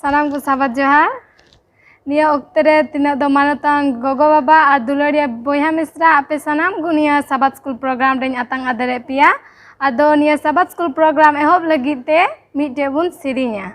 सानाम को साबात जोहार निया ओक्ते रे तिना दो मानतांग गोगो बाबा आ दुलड़िया बोया मिश्रा आपे सानाम को निया साबात स्कूल प्रोग्राम रे आतांग आदरे पिया आदो निया साबात स्कूल प्रोग्राम एहोब लगित ते मिटे बुन सिरिया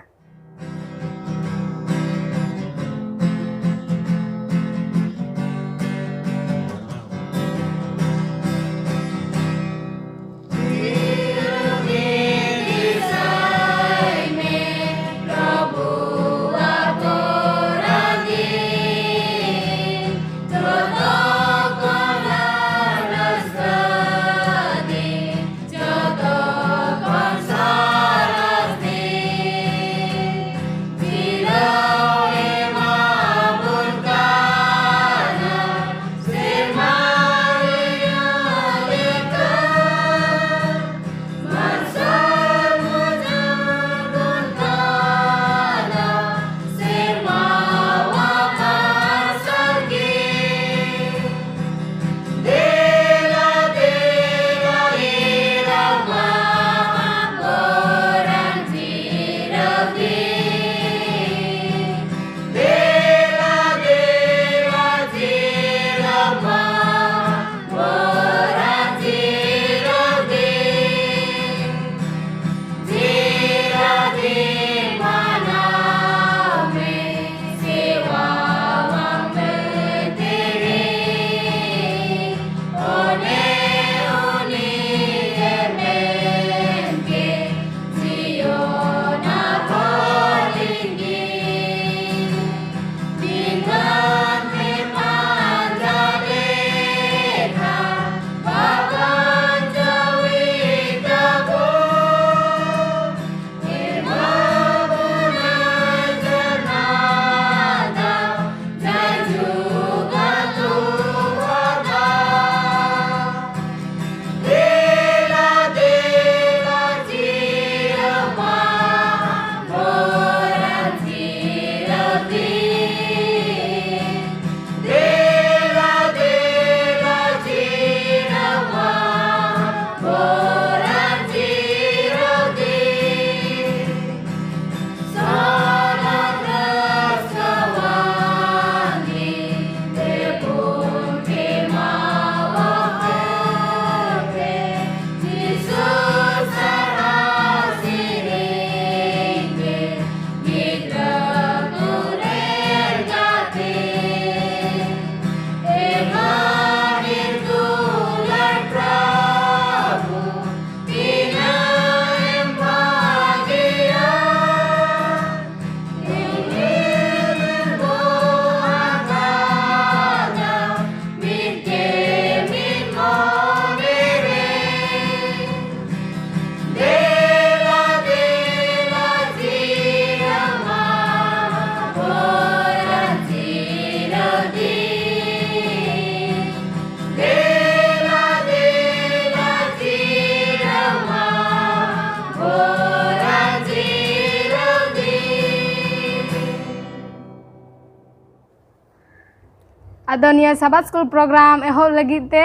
आदो निया साबात स्कूल प्रोग्राम एहोब लगित ते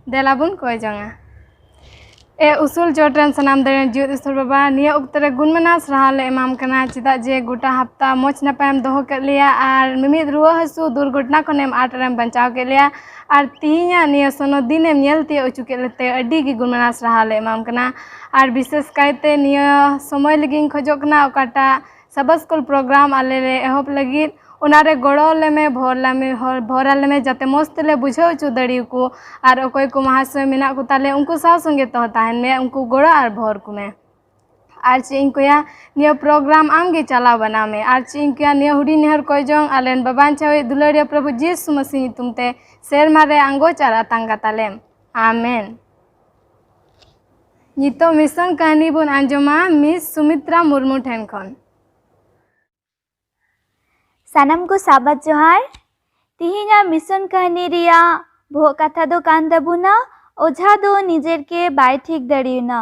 देलाबुन कोय जंगा ए उसूल चोटरन सनाम दरेन जीव ईश्वर बाबा निया उक्तरे गुणमनास रहाले एमाम कना चिदा जे गोटा हफ्ता मोच नपायम दोहो के लिया आर मिमिद रुआ हसु दुर्घटना खनेम आटरम बचाव के लिया आर तिहिया निया सोनो दिनेम नेलते उचु के लेते अड्डी गी गुणमनास रहाले एमाम कना आर विशेष कायते निया समय लगिन खोजोक ना ओकाटा साबात स्कूल प्रोग्राम आले रे एहोब लगित उनारे गड़ोले में भोराले में जाते मस्तले बुझाव चु दड़ी को आर अकोय को महाशय मेना को ताले उनको साव संगे तो ताहन में उनको गड़ो आर भोर को में आर चिंग को या निया प्रोग्राम आमगे चला बना में आर चिंग को या निया हुडी नेहर कोय जोंग आलेन बाबान चावे दुलड़िया प्रभु यीशु मसीह तुमते शेर मारे आंगो चारा तांगा तालेम आमेन। नितो मिशन कहानी बुन आंजमा मिस सुमित्रा मुर्मू ठेन खन सानाम को साबात जोहार तिहिना मिशन कहानी रिया भो कथा दो कान दबुना ओझा दो निजेर के बाय ठीक दड़ियुना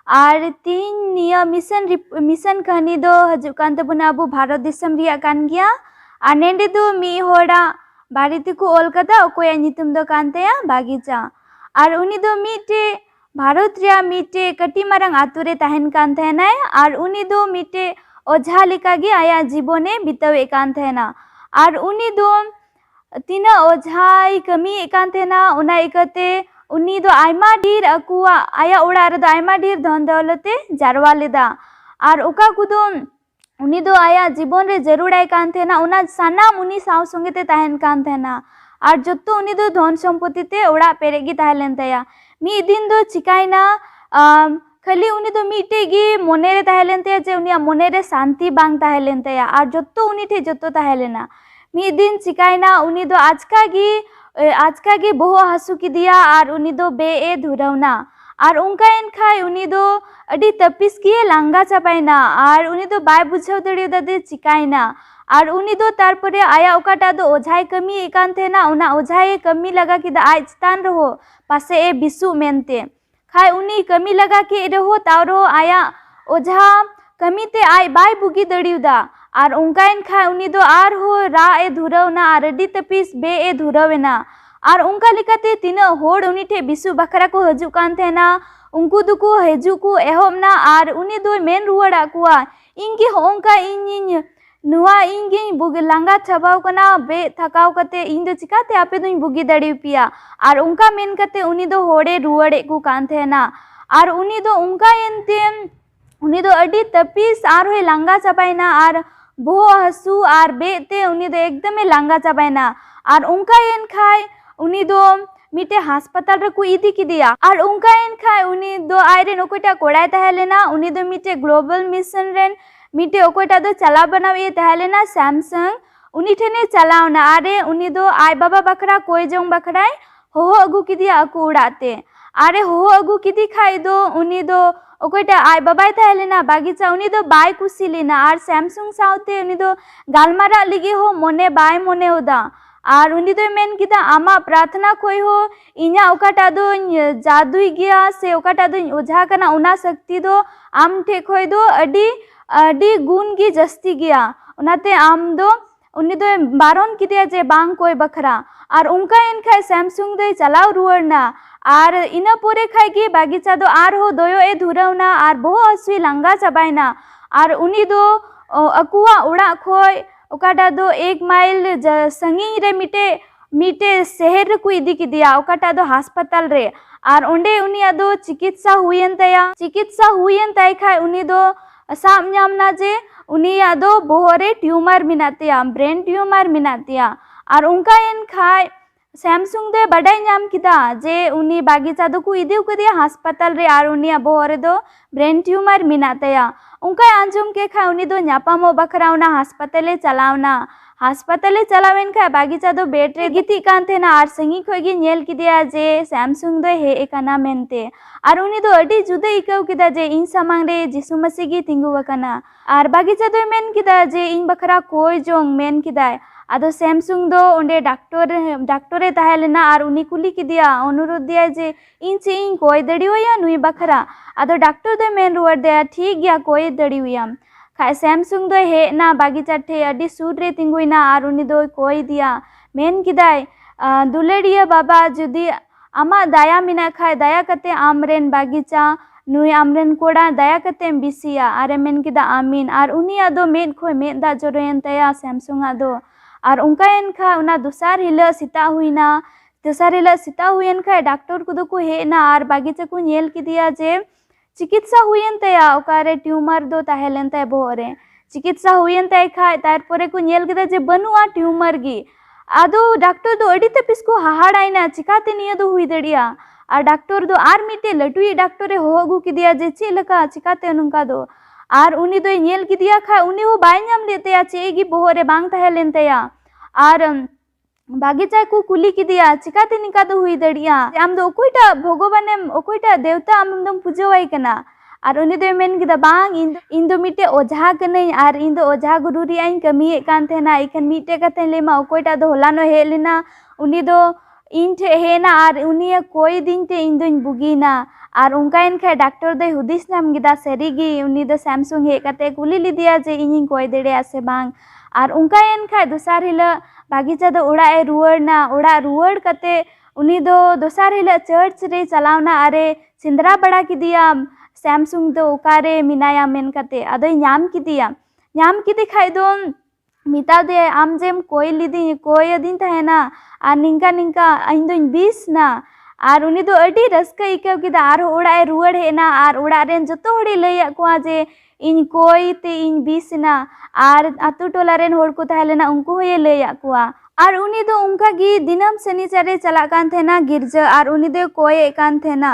और तिहिन निया मिशन कहानी दो हजु कान दबुना अबु भारत दिसम रिया कान गिया और नेंडे दो मी होड़ा बारिती को ओल कदा ओकोया नितुम दो कानतेया बागीचा और उनी दो मीटे भारत रिया मीटे कटी मारंग आतुरे ताहेन कान थेनाय और उनी दो मीटे ओझा लेकागे आया जीवने बितावे कान तहना। और उनी दो तीना ओझाई कमी कान तहना उना इकते उनी दो आयमा ढेर अकुआ आया ओड़ा रे दो आयमा ढेर धन दौलते जारवा लेदा। और ओका कुदो उनी दो आया जीवन रे जरूराय कान तहना उना सानाम उनी साव संगेते तहन कान तहना। और जत्तो उनी दो धन सम्पत्ति ते ओड़ा पेरेगी तहलेन तया। मी दिन दो चिकायना खाली उनी दो मीटे गी मोने रे तहलेन तया जे उनिया मोने रे शांति बांग तहलेन तया। और जत्तो उनी ठे जत्तो तहलेना मी दिन चिकायना उनी दो आजका गी बोहो हासु की दिया। और उनी दो बे ए धुरवना। और उनका खाय उनी दो अडी तपिस किए लांगा चापायना। और उनी दो बाय बुझाव दड़ियोदा दे चिकायना। और उनी दो तारपरे आया ओकाटा दो ओझाई कमी एकान थेना उना ओझाई कमी लगा कि आज चितान रहो पासे ए बिसु मेनते खाय उनी कमी लगा कि रहो तारो आया ओझा कमी ते आय बाय बुगी दड़ियोदा। और उनका खाय उनी दो आर हो रा ए धुरवना और अडी तपिस बे ए धुरवेना। और उनका लिकाते तीना होड़ उनी ठे बिसु बखरा को हजू कान थेना उनको दुको हजू को एहोमना। और उनी दो मेन रुवाड़ा कुआ इंगी होंका इंग नुआ इंगी बुगी लांगा छबाव कना बे थकाव कते इन दो चिकाते आपे दो बुगी दड़ी पिया। और उनका मेन कते उनी दो होड़े रुवाड़े को कान थेना। और उनी दो उनका एनते उनी दो अडी तपिस आर होय लांगा चापायना। और बोहो हसु और बेते उनी दो एकदम लांगा चापायना। और उनका एन खाय उनी दो मिटे हास्पताल रे को इदी की दिया। और उनका एन खाय उनी दो आयरे नोकोटा कोड़ाय तहलेना उनी दो मिटे ग्लोबल मिशन रेन मिटे ओकोटा दो चला बनाव ये तहलेना सैमसंग उनी ठेने चलावना। आरे उनी दो आय बाबा बखरा कोई जोंग बखराय होहो अगु की दिया अकु उड़ाते। आरे होहो अगु की दी खाय दो उनी दो ओकोटा आय बाबाय तहलेना बागीचा उनी दो बाय कुसी लेना। और सैमसंग सावते उनी दो गालमारा लिगे हो मोने बाय मोने होदा। और उनी दो मेन किदा आमा प्रार्थना खोई हो इना ओकाटा दो जादुई गया से ओकाटा दो ओझा कना उना शक्ति दो आम ठे खोई दो अडी गुण की जस्ती गया उनाते आम दो उनी दो बारन की दिया जे बांग कोई बखरा। और उनका इन खाय सैमसंग दो चलाव रुवड़ना। और इना पोरे खाय की बागीचा दो आर हो दोयो ए धुरवना। और बहु असुई लांगा चाबायना। और उनी दो अकुआ उड़ा खोय ओकाटा दो 1 माइल संगी रे मिटे शहर को इदी की दिया ओकाटा दो हास्पताल रे। और ओंडे उनिया दो चिकित्सा हुयन तय खाय उनी दो साब नामना जे उनिया दो बोहरे ट्यूमर मिनातिया ब्रेन ट्यूमर मिनातिया। और उनका एन खाय सैमसंग दे बड़ाई नाम किदा जे उनी बागीचा दो को इदी को दिया हास्पताल रे। और उनिया बोहरे दो ब्रेन ट्यूमर मिनातिया उनका आंजुम के खाय उनी दो न्यापामो बखरावना हास्पताले चलावेन खाय बागीचा दो बेड रे गिती कान थेना। और संगी खोगी नेल की दिया जे सैमसंग दो हे एकाना मेनते। और उनी दो अडी जुदा इकाव किदा जे इन सामांग रे जिसु मसीह गी तिंगु वकना। और बागीचा दो मेन किदा जे इन बखरा कोई जोंग मेन किदा। आदो सैमसंग दो ओंडे डॉक्टरे तहलेना। और उनी कुली की दिया अनुरोध दिया जे इन से इन कोई दड़ियो या नुई बखरा। आदो डॉक्टर दो मेन रुवाड़ दिया ठीक गया कोई दड़ियो खाय सैमसंग दो हेना बागीचा ठे अडी सूर रे तिंगुइना। और उनी दो कोई दिया मेन किदाय दुलेड़िया बाबा जुदी आमा दाया मिना खाय दाया कते आमरेन बागीचा नुई आमरेन कोड़ा दाया कते बिसिया। आरे मेन किदा आमीन। और उनी आदो मेद खोय मेद दा जोरेन तया सैमसंग आदो। और उनका एन खा उना दोसार हिला सीता हुईन खाय डॉक्टर को दो को हेना। और बागीचा को नेल की दिया जे चिकित्सा हुईन तया ओकारे ट्यूमर दो तहलेन तय बोहरे चिकित्सा हुईन तय खाय तारपरे को नेल किदा जे बनुआ ट्यूमर गी। आदो डॉक्टर दो अडी तपिस को हाहाड़ायना चिकाते निया दो हुई दड़िया। और डॉक्टर दो आर मिटे लटुई डॉक्टरे होगु की दिया जे चे लका चिकाते नुंका दो। और उनी दो नेल की दिया खाय उनी हो बाय नाम लेते चेगी बोहरे बांग तहलेन तया। और बागीचा को कुली की दिया चिकाते निका दो हुई दड़िया आम दो ओकोइटा भगवाने ओकोइटा देवता आम दम पूजवाई कना। और उनी दो मेन किदा बांग इन दो मिटे ओझा कनई। और इन दो ओझा गुरु रियाइन कमी कान थेना इखन मिटे कते लेमा ओकोइटा दो होलानो हे लेना उनी दो इन ठे हेना। और उनी कोई दिन ते इन दोइन बुगीना। और उनका इन खाय डॉक्टर दो हुदिस नाम गिदा सरीगी उनी दो सैमसंग हे कते कुली लिदिया जे इनिंग कोई देड़े से बांग। और उनका इन खाय दोसार हिला बागीचा दो उड़ा ए रुवाड़ना। उड़ा रुवाड़ कते उनी दो दोसार हिला चर्च रे चलावना। अरे सिंदरा बड़ा की दिया सैमसंग दो ओकारे मिनाया मेन कते अदो नाम की दिया ᱧᱟᱢ ᱠᱮᱫᱮ ᱠᱷᱟᱡ ᱫᱚ ᱢᱮᱛᱟ ᱫᱮᱭᱟᱭ ᱟᱢ ᱡᱮᱢ ᱠᱚᱭᱟᱫᱤᱧ ᱛᱟᱦᱮᱱᱟ ᱟᱨ ᱱᱤᱝᱠᱟ ᱱᱤᱝᱠᱟ ᱤᱧ ᱫᱚᱧ ᱵᱤᱥ ᱱᱟ ᱟᱨ ᱩᱱᱤ ᱫᱚ ᱟᱹᱰᱤ ᱨᱟᱹᱥᱠᱟᱹ ᱟᱹᱭᱠᱟᱹᱣ ᱠᱮᱫᱟ ᱟᱨᱦᱚᱸ ᱚᱲᱟᱜ ᱮ ᱨᱩᱣᱟᱹᱲ ᱦᱮᱡ ᱮᱱᱟ ᱟᱨ ᱚᱲᱟᱜ ᱨᱮᱱ ᱡᱚᱛᱚ ᱦᱚᱲᱮ ᱞᱟᱹᱭᱟᱫ ᱠᱚᱣᱟ ᱡᱮ ᱤᱧ ᱠᱚᱭ ᱛᱮ ᱤᱧ ᱵᱤᱥ ᱮᱱᱟ ᱟᱨ ᱟᱛᱳ ᱴᱚᱞᱟ ᱨᱮᱱ ᱦᱚᱲ ᱠᱚ ᱛᱟᱦᱮᱸ ᱞᱮᱱᱟ ᱩᱱᱠᱩ ᱦᱚᱸᱭ ᱞᱟᱹᱭᱟᱫ ᱠᱚᱣᱟ ᱟᱨ उन्हीं दो उनका गी दिनम शनिचारे चला कान थेना गिरजा और उन्हीं दो कोये कान थेना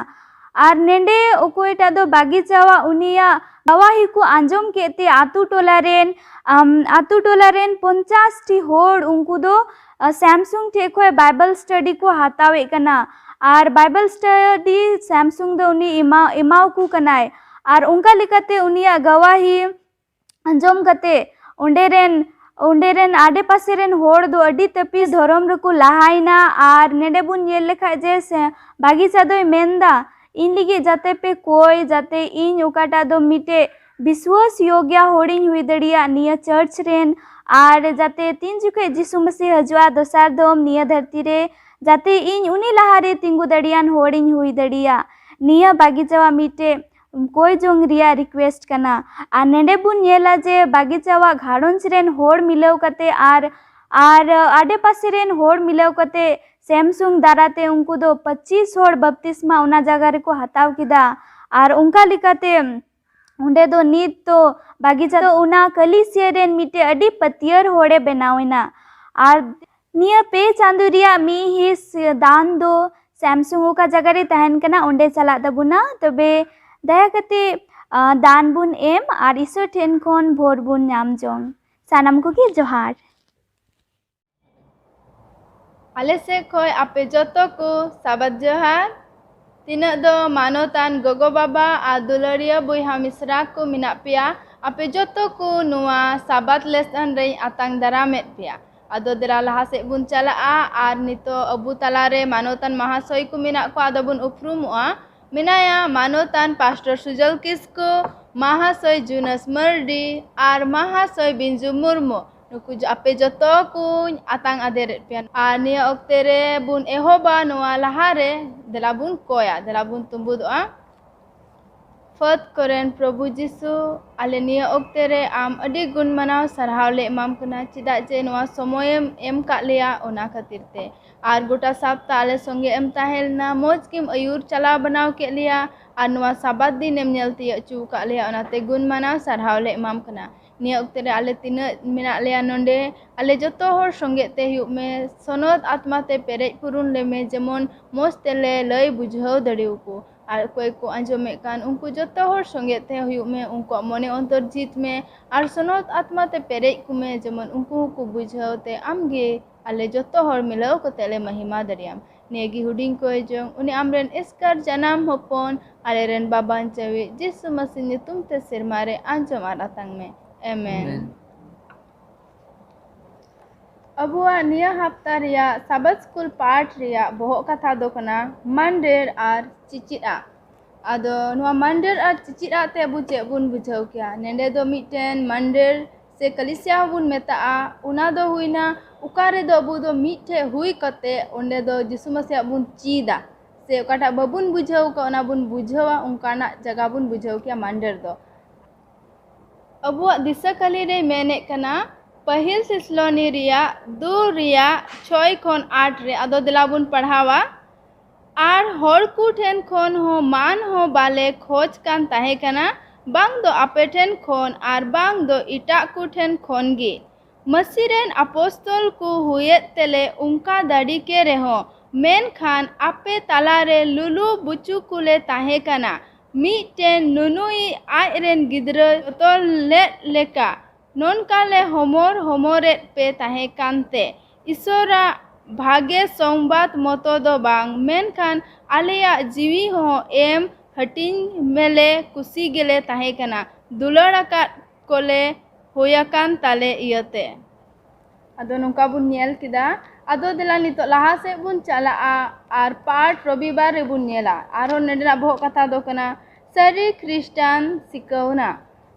और नेंडे ओकोयटा दो बागीचावा उनिया गवाही को आंजम केते आतु टोलारेन 50 टी होड़ उनको दो सैमसंग ठे खोय बाइबल स्टडी को हातावे कना और बाइबल स्टडी सैमसंग दो उनी इमाव को कनाय और उनका लिखते उनिया गवाही आंजम कते उंडेरेन आडे पासेरेन होड़ दो अडी तपी धर्म रको लाहाइना और नेडे बुन नेल लेखा जे बागीचा दो मेंदा इन लिगे जाते पे कोई जाते इन ओकाटा दो मिटे विश्वास योग्य होड़िन हुई दड़िया निया चर्च रेन और जाते 3 जुके जिसु मसीह हजुआ दोसार दोम निया धरती रे जाते इन उनी लहारे तिंगु दड़ियान होड़िन हुई दड़िया निया बागीचावा मिटे कोई जोंग रिया रिक्वेस्ट कना और नेडे बुन नेला जे बागीचावा घाड़ोंच रेन होड़ मिलाव कते आर आडे पासे रेन होड़ मिलाव कते सैमसंग दाराते उनको दो 25 होड़ बपतिस्मा उना जगह रे को हताव किदा और उनका लिकाते उंडे दो नीत तो बागीचा तो उना कलिसिया रेन मिटे अडी पतियर होड़े बनावेना और निया पे चांदुरिया मी हिस दान दो सैमसंग का जगह रे तहन कना उंडे चला दबुना तबे दया कते दान बुन एम और ईश्वर ठेन खन भोर बुन नाम जोंग सानाम को की जोहार आले से खोय आपे जतो को साबात जोहार तीना दो मानोतान गोगो बाबा आ दुलरिया बुइहा मिश्रा को मिना पिया आपे जतो को नुआ साबात लेसन रे आतांग दारामेत पिया आदो देरा लहा से बुन चला आर नितो अबु तलारे मानोतान महाशय को मिना को आदो बुन उपरुमुआ मिनाया मानोतान पास्टर सुजल किस्को महाशय जुनस मर्डी आर महाशय बिंजू मुर्मू नुकु आपे जतो कुñ आतांग आदेर पिया आर निया ओक्ते रे बुन एहोबा नोआ लहारे देला बुन कोया देला बुन तुम्बुदोआ फत करेन प्रभु जिसु आले निया ओक्ते रे आम अडी गुण मनाव सरहाव ले एमाम कना चिदा जे नोआ समयम एम का लिया ओना खातिरते आर गोटा सप्ताह आले संगे एम ताहेलना मोज किम अयूर चला बनाव के लिया आर नोआ साबात दिन एम नेलती अचू का लिया ओनाते गुण मनाव सरहाव ले एमाम कना निया ओक्ते रे आले तिना मिना लिया नोंडे आले जतो होर संगे ते हुयुग मे सनद आत्मा ते पेरेज पुरुन ले मे जेमन मोज तेले लय बुझाव दड़ेव को और कोई को आंजमे कान उनको जतो होर संगे ते हुयुग मे उनको मने अंतर जीत में और सनद आत्मा ते पेरेज को मे जेमन उनको को बुझाव ते आमगे आले जतो होर मिलाव को तेले महिमा दरियाम नेगी हुडिंग कोई जोंग उनी आमरेन इस्कर जनाम होपन आले रेन बाबान चवी जिसु मसीह नितुम ते सिरमारे आंजम आरातंग में आमेन अबुआ निया हफ्ता रिया साबत स्कूल पाठ रिया बोहो कथा दो कना मंडेर आर चिचिरा आदो नुआ मंडेर आर चिचिरा ते अबु चे बुन बुझाव किया नेंडे दो मिटेन मंडेर से कलिसिया बुन मेता उना दो हुईना उकारे दो अबु दो मिठे हुई कते ओंडे दो जिसु मसीह बुन चीदा से ओकाटा बबुन बुझाव का ओना बुन बुझावा उनकाना जगह बुन बुझाव किया मंडेर दो अबुआ दिशा कली रे मेने कना पहिल सिसलोनी रिया 2 रिया 6 खन 8 रे आदो दिलाबुन पढ़ावा आर होर कु ठेन खन हो मान हो बाले खोज कान ताहे कना बांग दो आपे ठेन खन आर बांग दो इटा कु ठेन खन गे मसीरेन अपोस्तल को हुए तेले उनका दाड़ी के रेहो मेन खान आपे तालारे लुलु बुचु कुले ताहे कना मिटेन नुनुई आयरेन गिद्रा तो लेका नोनकाले होमोरे पे ताहे कांते ईश्वरा भागे संबाद मतो दो बांग मेनखान आलेया जीवी हो एम हटिंग मेले कुसी गेले ताहे कना दुलड़ाका कोले होयाकान ताले इयते आदो नोंका बुन नेल किदा आदो दिला नितो लहा से बुन चला आर पाठ रविवार रे बुन नेला आरो नेडना बहो कथा दो कना सरी क्रिस्टान सिकौना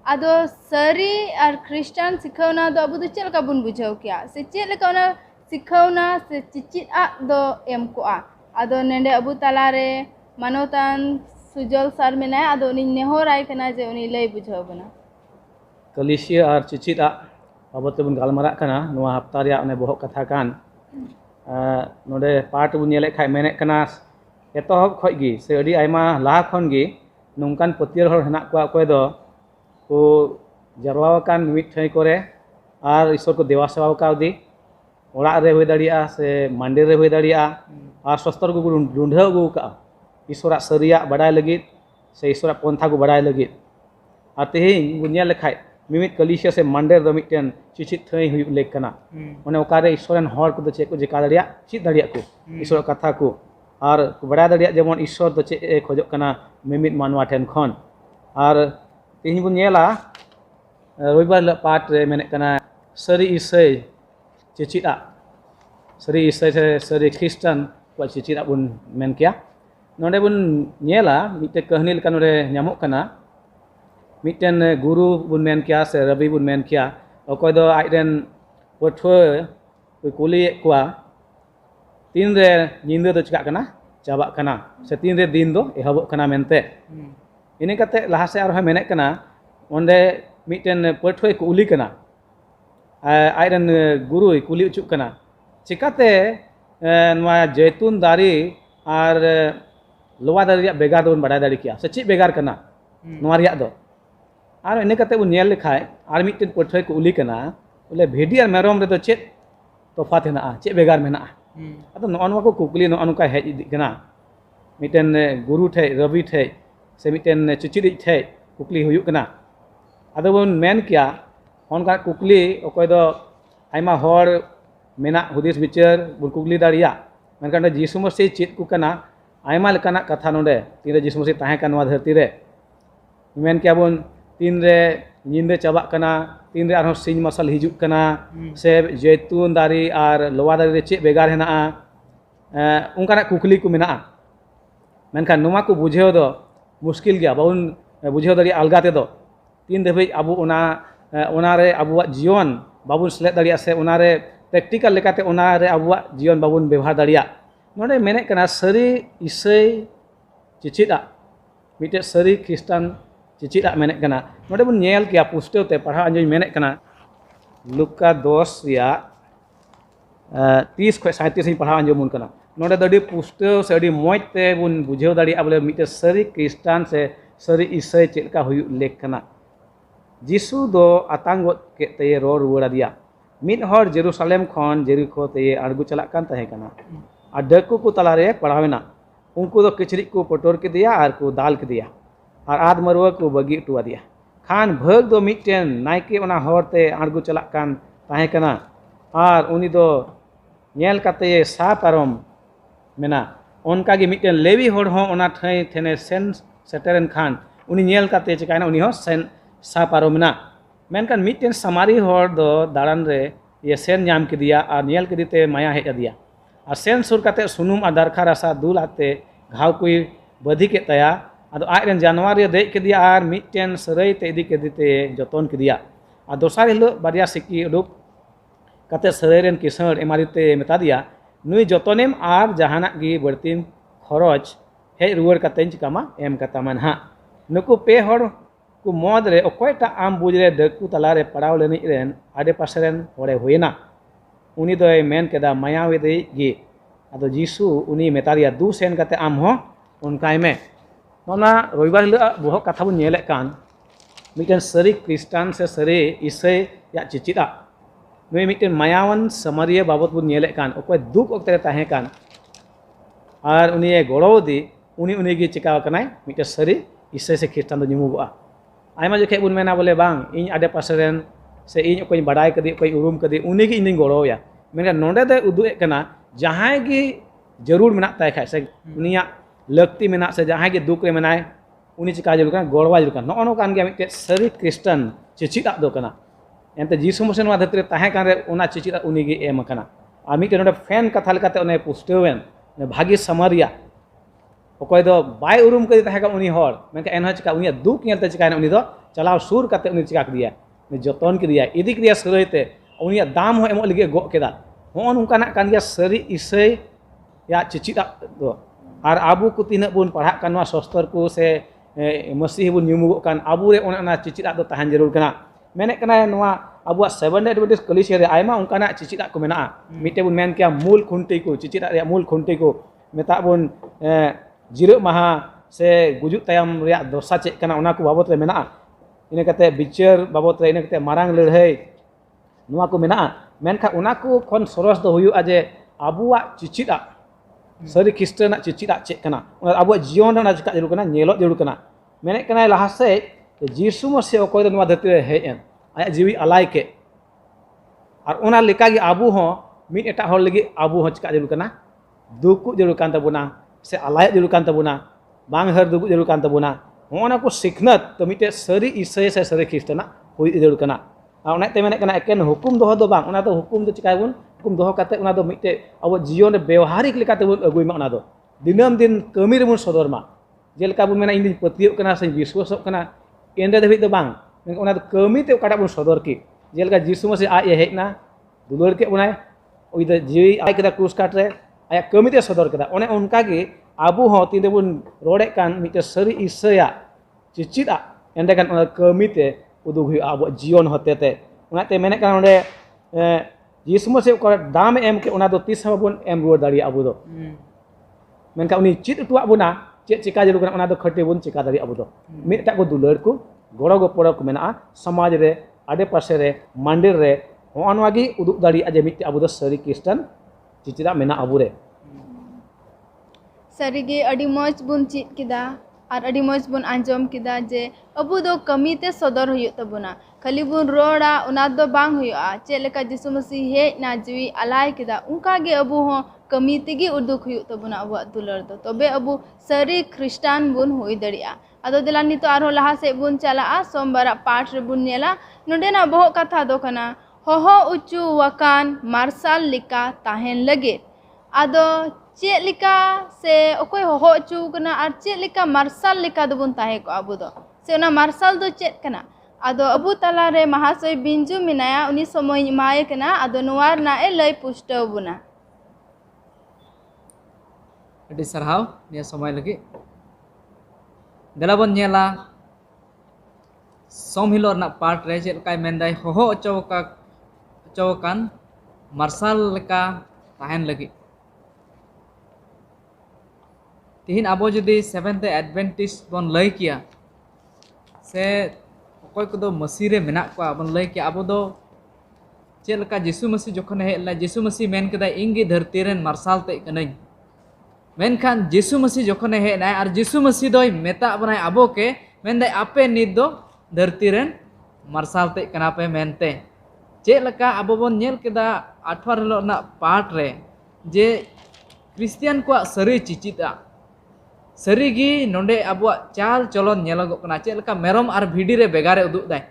आदो सरी और क्रिस्टान सिखौना दो अबु दो चलका बुन बुझाव किया से चेक लेका ओना सिखौना से चिचिआ दो एम कोआ आदो नेंडे अबु तालारे मानोतान सुजल सर मेनाय आदो उनी नेहोराय कना जे उनी लय बुझाव बना कलिसिया और चिचिदा बाबत बन गालमारा कना नोआ हफ्ता रे ने बहक कथा कान नोडे पार्ट बन नेले खाय मेने कना एतहब खय गी से अडी आयमा लाहा खन गी नोंकान पतियर हर हना को अकोय दो को जरवा कान मिट ठई करे और ईश्वर को देवा सेवा काउदी ओड़ा रे होय दाड़िया से मंदिर रे होय दाड़िया और शस्त्र को ढूंढा अगू का ईश्वर सरिया बड़ाय लगी से ईश्वर पंथा को बड़ाय लगी और तेहें बुनिया लेखाय मिमित कलिसिया से मंदिर दो मिटन चिचित थई हुई लेख कना माने ओकारे ईश्वरन हर को चे को जेका दाड़िया चित दाड़िया को ईश्वर कथा को और बड़ा दाड़िया जेमन ईश्वर दो चे खोजो कना मिमित मानवा ठेन खन और तेहें बुनियाला रविवार पाठ रे मेने कना सरी ईसई चिचिदा सरी ईसई से सरी ख्रिस्टान को चिचिदा बुन मेन किया नोडे बुन नेला मिटे कहनी लेका नोडे ᱧᱟᱢᱚᱜ कना मिटन गुरु बुन मेन किया से रवि बुन मेन किया अकय दो आइरेन पठुआ कोई कुली कोआ तीन रे निंदा दो चिका कना चाबा कना से तीन रे दिन दो एहबो कना मेनते इने कते लहा से आरो मेने कना ओंडे मिटन पठुआ कुली कना आइरेन गुरु कुली उचुक कना चिकाते नवा जैतून दारी और लोवा दारी बेगार दो बड़ा दाड़ी किया से ची बेगार कना नवा रिया दो और इने कते उन नेल लेखाय और मिटन पठुआ कुली कना बोले भेड़ी और मेरम रे दो चे तोफात हेना चे बेगार मेना अतो नवा को कुकली नका हेज इदी कना मिटन गुरु ठे रवि ठे से मिटन चिचिदी ठे कुकली हुयुक कना अदो बन मेन किया ऑनका कुकली अकय दो आयमा हर मेना हुदिस बिचार बुन कुकली दाड़िया मेनखान जीसु मसीह चेत को कना आयमा लेकाना कथा नोडे तीन रे जीसु मसीह ताहे कान नवा धरती रे मेन किया बन तीन रे निंदे चाबा कना तीन रे आरो सिंह मसल हिजुक कना से जैतून दारी और लोवा दारी रे चे बेगार हेना उनकाना कुकली को मेना मेनखान नोमा को बुझेव दो मुश्किल गया बाउन बुझेव दाड़ी अलगाते दो तीन देबे अबु ओनारे अबुआ जीवन बाबुन सेलेद दाड़िया से ओनारे प्रेक्टिकल लेकाते ओनारे अबुआ जीवन बाबुन व्यवहार दाड़िया नोडे मेने कना सरी ईसई चिचिदा मिटे सरी ख्रिस्टान चिचिदा मेने कना नोडे बुन नेल किया पुस्तेव ते पढ़ा अंजोय मेने कना लुका 10 रिया 30 खय 37 पढ़ा अंजोमुन कना नोडे दडी पुस्तेव से अडी मोज ते बुन बुझेव दाड़िया बोले मिटे सरी ख्रिस्टान से सरी ईसई चेलका हुयु लेख कना जीसु दो आतांग के ते रो रुवाड़ा दिया मिद हर जेरूसलेम खन जेरिको ते आड़गु चला कान तहे कना और डकु को तलारे पढ़ावेना उनको दो किचरी को पटोर के दिया और को दाल के दिया और आद मरुआ को बगी टुआ दिया खान भग दो मिटन नाइके ओना हर ते आड़गु चला कान तहे कना और उनी दो नेल काते सा पारम मेना उनका गे मिटन लेवी हर हो ओना ठई थेने सेन सेटरन खान उनी नेल काते चिकाना उनी हो सेन सा पारोमना मेनकान मिटन समारी हर दो दाड़ान रे ये सेन नाम के दिया और नेल के दीते माया हेज दिया और सेन सुर काते सुनुम और दरखा रसा दूल आते घाव कोई बधी के तया अदो आजन जानवर ये देख के दिया और मिटन सरई ते इदी के दीते जतन के दिया और दोसार हिलो बारिया सिक्की उडुक काते सरई रेन किसण एमारिते मेता दिया नुई जतनेम और जहाना गी बड़तीम खरच हेज रुवर काते चिकामा एम कातामान हा नुकु पे हर को मद रे अकोयटा आम बुझरे दकु तलारे पड़ाव लेनी रेन आडे पासेरेन होड़े हुएना उनी दो मेन केदा मायावे दे गे अदो जीसु उनी मेतारिया दु सेन काते आम हो उनकाय में नोना रविवार हिलो बह कथा बन नेले कान मिटन सरी ख्रिस्टान से सरी ईसई या चिचिदा नुई मिटन मायावन समारिया बाबत बन नेले कान अकोय दुख ओक्ते ताहे कान और उनी गड़ो दी उनी गे चिका कनाय मिटन सरी ईसई से ख्रिस्टान दो निमुबा आयमा जोखे बुन मेना बोले बांग इन आडे पासेरेन से इन कोई बड़ाई कदी कोई उरुम कदी उनी गे इन गड़ोया मेनका नोंडे दे उदु कना जहां गे जरूर मेना ताय खाय से उनिया लक्ति मेना से जहां गे दुख रे मेनाय उनी चिका जरूर कना गड़वा जरूर कना नो कान गे मिटे सरी ख्रिस्टान चिचिदा दो कना एंते जीसु मसीह वा धरती रे ताहे कान रे ओना चिचिदा उनी गे एम कना आ मिटे नोंडे फैन कथा लेकाते ओने पुस्तेवेन भागी समारिया अकोय दो बाय उरुम कदी ताहे का उनी हर मेनका एन चिका उनी दुख नेलते चिकायना उनी दो चलाव सुर काते उनी चिका के दिया जतन के दिया इदी के दिया सरईते उनी दाम हो एमो लगे गो केदा होन उनकाना कान गया सरी ईसई या चिचिदा दो और आबू को तीन बुन पढ़ा कानवा शस्त्र को से मसीह बुन ᱧᱩᱢᱩᱜ कान आबू रे ओना चिचिदा दो ताहन जरूर कना मेने कना नोआ अबुआ सेवन डे एडवेंटिस्ट कलिसिया रे आयमा उनकाना चिचिदा को मेना मिटे बुन मेन किया मूल खुंटी को चिचिदा रे मूल खुंटी को मेता बुन जिरो महा से गुजुक तायम रे दोसा चेक कना उना को बाबत रे मेना इन कते बिचार बाबत रे इन कते मारांग लड़ाई नोआ को मेना मेनखा उना को खन सरस दो हुयु आजे अबुआ चिचिदा सरी खिस्टना चिचिदा चेक कना उना अबुआ जीवन ना चिका जरूर कना नेलो जरूर कना मेने कना लहा से जीसु मसीह अकोय नोआ धरती रे हेजन आया जीवी अलाय के और उना लेका गे आबू हो मिट एटा हर लगी आबू हो चिका जरूर कना दुकु जरूर कान तबुना से अलाय जरूर कान तबुना बांग हर दुकु जरूर कान तबुना होना को सिखनत तो मिटे सरी ईसाई से सरी खिस्टना हुई जरूर कना और उना ते मेने कना एकेन हुकुम दोहो दो बांग उना तो हुकुम दो चिका बुन हुकुम दोहो काते उना दो मिटे अब जीवन व्यवहारिक लेकाते बुन अगुई मा उना दो दिनम दिन कमी रे बुन सदर मा जेलका बुन मेना इन पतियो कना से विश्वास कना एंडे दे दो बांग उना तो कमी ते काटा बुन सदर की जेलका जीसु मसीह आज हेजना दुलर के उनाय ओइ द जीवी आय केदा क्रूस काट रे आया कमी ते सदर केदा ओने उनका गे आबू हो तीन बुन रोडे कान मिटे सरी ईसाया चिचिदा एंडे कान उना कमी ते उदुग हुई आबो जीवन होते ते उना ते मेने कान ओंडे जीसु मसीह को दाम एम के उना दो तीस बुन एम रुवार दाड़ी आबू दो मेनका उनी चित उटुआ बुना चेक चिका जरूर कना उना दो खटे बुन चिका दाड़ी आबू दो मिटा को दुलर को गड़ो गपड़ को मेना समाज रे आडे पासे रे मंदिर रे होनवागी उदुग दाड़ी आजे मिटे आबू दो सरी क्रिस्टियन चिचिदा मेना आबू रे सरीगे अड़ी मौज बुन चीज किदा और अड़ी मौज बुन आंजम किदा जे अबू दो कमी ते सदर हुयुग तबुना खाली बुन रोड़ा उना दो बांग हुयुआ चेलेका जिसु मसीह हेज ना जीवी अलाय किदा उनका गे अबू हो कमी तेगी उदुग हुयुग तबुना अबू दुलर दो तबे अबू सरी क्रिस्टियन बुन हुई दड़िया अदो दिला नितो आरो लहा से बुन चला सोमवार पाठ रे बुन नेला नोडेना बहु कथा दो कना होहो उचू वकान मार्शल लिका ताहेन लगे अदो चेक लिका से ओकोय होहो उचू कना और चेक लिका मार्शल लिका दो बुन ताहे को अबू दो से ओना मार्शल दो चेक कना अदो अबू तला रे महाशय बिंजू मिनाया उनी समय माये कना अदो नोवार ना ए लय पुष्टव बुना अभी सरहाव निया समय लगी देलाबन नेला सोम हिलो ना पार्ट रे चेक काय मेंदाय होहो अचौकान मार्शल लेका ताहेन लगी तिहिन आबो जुदी सेवेंथ एडवेंटिस्ट बन लय किया से अकोय को दो मसीह रे मेना को बन लय किया आबो दो चेक लेका जीसु मसीह जखन हेला जीसु मसीह मेन केदा इंगी धरती रेन मार्शल ते कनई मेनखान जीसु मसीह जखन हेना और जीसु मसीह दोय मेता बनाय आबो के मेनदाय आपे नित दो धरती रेन मार्शल ते कना पे मेनते चेक लेका आबो बन नेल केदा 8 हिलो ना पाठ रे जे क्रिश्चियन को सरी चिचिता सरीगी नोंडे आबुआ चाल चलन नेलगो कना चेक लेका मेरम और भिडी रे बेगारे उदुग दाय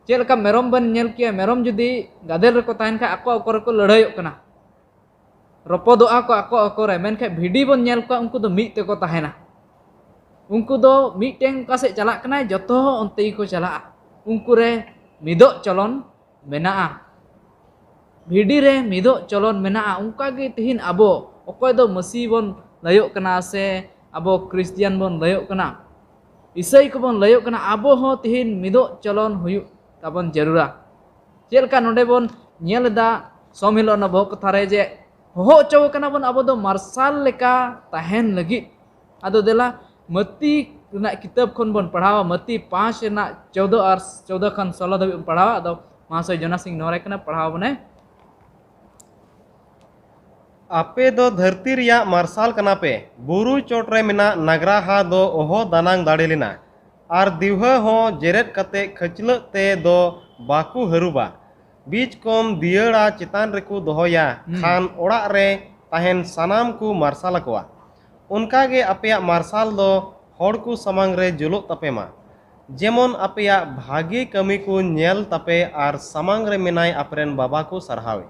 चेक लेका मेरम बन नेल किया मेरम जुदी गादेल रे को ताहन का आको अकोर को लड़ाइयो कना रपदोआ को आको अकोरे मेनखा भिडी बन नेल को उनको दो मिट ते को ताहेना उनको दो मिटें का से चला कना जतो अंते को चला उनको रे मिदो चलन मेना भिडी रे मिदो चलन मेना उनका गे तिहिन आबो अकोय दो मसीह बन लयो कना से आबो क्रिश्चियन बन लयो कना ईसाई को बन लयो कना आबो हो तिहिन मिदो चलन हुयु ताबन जरूरा चेलका नोडे बन नेलदा सोमिलो न बहु कथा रे जे हो चौ कना बन आबो दो मार्शल लेका ताहेन लगी आदो देला मत्ती ना किताब खन बन पढ़ावा मत्ती 5 ना 14 और 14 खन 16 धबी पढ़ावा आदो महाशय जोना सिंह नोरे कना पढ़ावा बने आपे दो धरती रिया मार्शल कना पे बुरु चोट रे मेना नगरा हा दो ओहो दानांग दाड़े लेना और दिवह हो जेरेट कते खचल ते दो बाकू हरुबा बीच कम दियड़ा चितान रेकू दोहोया खान ओड़ा रे ताहेन सनाम को मार्शल कोआ उनका गे अपेया मार्शल दो होड़ को समांग रे जुलो तपेमा जेमन अपेया भागी कमी को नेल तपे और समांग रे मेनाय अपरेन बाबा को सरहावे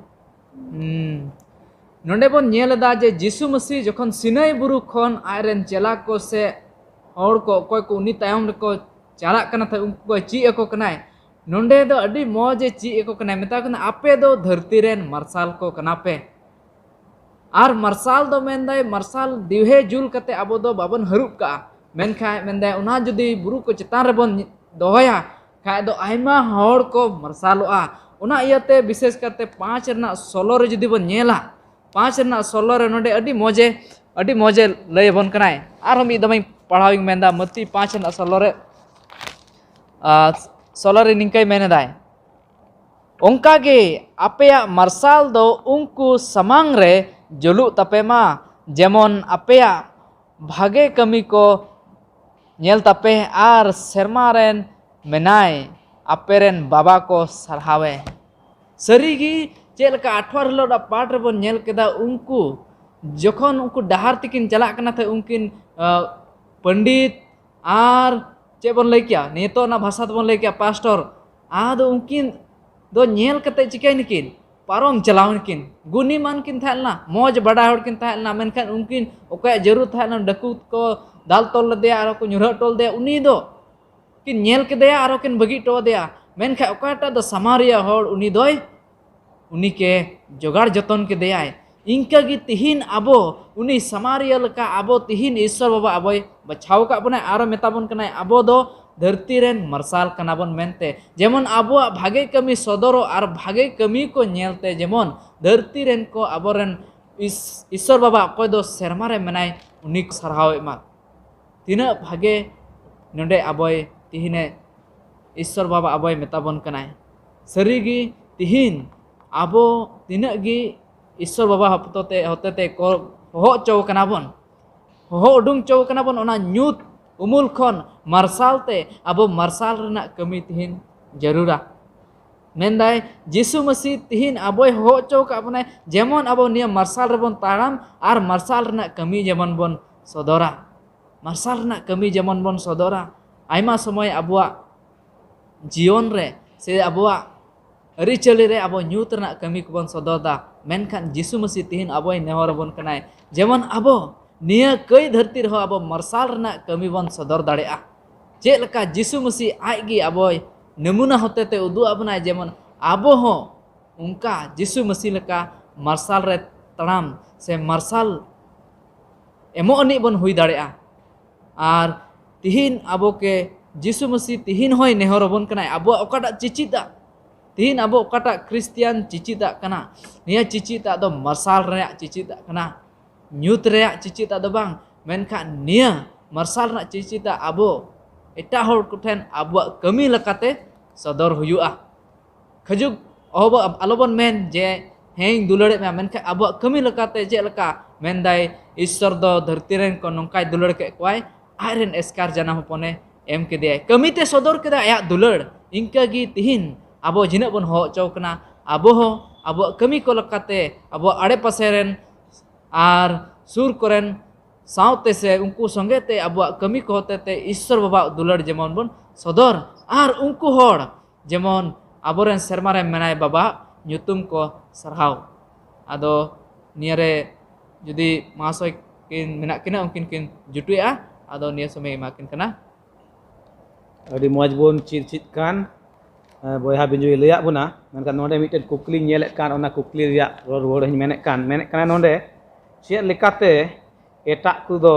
नोंडे बन नेलदा जे जीसु मसीह जखन सिनाई बुरु खन आयरन चेला को से होड़ को कोय को उनी तायम को चला कना था उनको ची एको कनाय नोंडे दो अडी मौजे ची एको कनाय मेता कना आपे दो धरती रेन मार्शल को कना पे और मार्शल दो मेनदाय मार्शल दिवहे जुल कते आबो दो बाबन हरुप का मेनखा मेनदाय उना जदी बुरु को चितान रे बन दोहया खाय दो आयमा हड़ को मार्सालोआ उना इयाते विशेष करते 5 रना 16 रे जुदी बन नेला 5 रना 16 रे नोडे अडी मोजे लय बन कनाय आरो मी दमै पढ़ाविंग मेंदा मत्ती 5 रना 16 रे 16 रे निंकay मेनेदाय onka ge apea marsal do unku samang re julu tapema jemon apea bhage kami ko nyel tape ar sermaren menai aperen baba ko sarhawe sarigi chelka 18 loda part re bon nyel keda unku jokhon unku dahar tikin jalak kana the unkin pandit ar che bon lay kya neto na bhasha bon lay kya pastor ado unkin दो nail कते चिकाय निकिन पारम चलावन किन गुनी मान किन थालना मौज बड़ा हड़ किन थालना मेनखान उनकिन ओका जरूर थालना डकूत को दाल तोल दे आरो को नुरा टोल दे उनी दो किन नेल के दे आरो किन बगी टो दे मेनखा ओकाटा दो समारिया हड़ उनी दोय उनी के जोगाड़ जतन के दे आय इनका गी तिहिन आबो उनी समारिया लका आबो तिहिन ईश्वर बाबा आबोय बचाव का बना आरो मेताबन कनाय आबो दो धरती रेन मार्साल कनाबन मेनते जेमन आबो भागे कमी सदरो और भागे कमी को नेलते जेमन धरती रेन को आबोरेन ईश्वर बाबा अकोय दो सेरमा रे मेनाय उनी सरहाव एमा तिना भागे नडे आबोय तिहिने ईश्वर बाबा आबोय मेताबन कनाय सरीगी तिहिन आबो तिना गी ईश्वर बाबा होते को हो चौ कनाबन हो उडुंग चौ कनाबन ओना न्यूत उमुल खन मार्साल ते अब मार्साल रना कमी तिहिन जरूरा मेनदाय जीसु मसीह तिहिन अबोय हो चौका बने जेमन अब निया मार्साल रेबन ताराम आर मार्साल रना कमी जेमन बन सदरा मार्साल रना कमी जेमन बन सदरा आयमा समय अबुआ जीवन रे से अबुआ अरिचली रे अब न्यूत रना कमी को बन सदरदा मेनखान जीसु मसीह तिहिन अबोय नेहर बन कनाय जेमन अबो निया कई धरती रहो अब मार्साल रना कमी बन सदर दाड़ेआ चेक लका जीसु मसीह आइगी अबोय नमूना होते ते उदु अबनाय जेमन आबो हो उनका जीसु मसीह लका मार्साल रे तड़ाम से मार्साल एमो अनी बन हुई दाड़ेआ आर तिहिन आबो के जीसु मसीह तिहिन होय नेहर बन कनाय आबो ओकाटा चिचिदा तिहिन आबो ओकाटा क्रिश्चियन चिचिदा कना निया चिचिदा दो मार्साल रे चिचिदा कना न्यूत रे चिचिता दो बांग मेनखा निया मार्साल रे चिचिता आबो एटा हर कुठेन आबो कमी लकाते सदर हुयुआ खजुग ओबो आलोबन मेन जे हेंग दुलड़े में मेनखा आबो कमी लकाते जे लका मेनदाय ईश्वर दो धरती रेन को नंकाय दुलड़ के क्वाय आयरन एस्कार जना होपने एम के दे कमीते सदर केदा या दुलड़ इनका गी तिहिन आबो जिना बन हो चौकना आबो हो आबो कमी को लकाते आबो आड़े पासे रेन आर सुर करेन साउते से उनको संगे ते अब कमी को होते ते ईश्वर बाबा दुलड़ जेमन बन सदर आर उनको होड़ जेमन आबोरेन सेरमा रे मेनाय बाबा ᱧᱩᱛᱩᱢ को सरहाव आदो नियरे जुदी महाशय किन मेना किना उनकिन किन जुटुया आदो निया समय एमाकिन कना अडी मौज बोन चित कान बोयहा बिंजुई लया बुना मेनका नोडे मिटेन कुकली नेले कान ओना कुकली रिया रोड हनी मेने कान नोडे चेक लेकाते एटा कुदो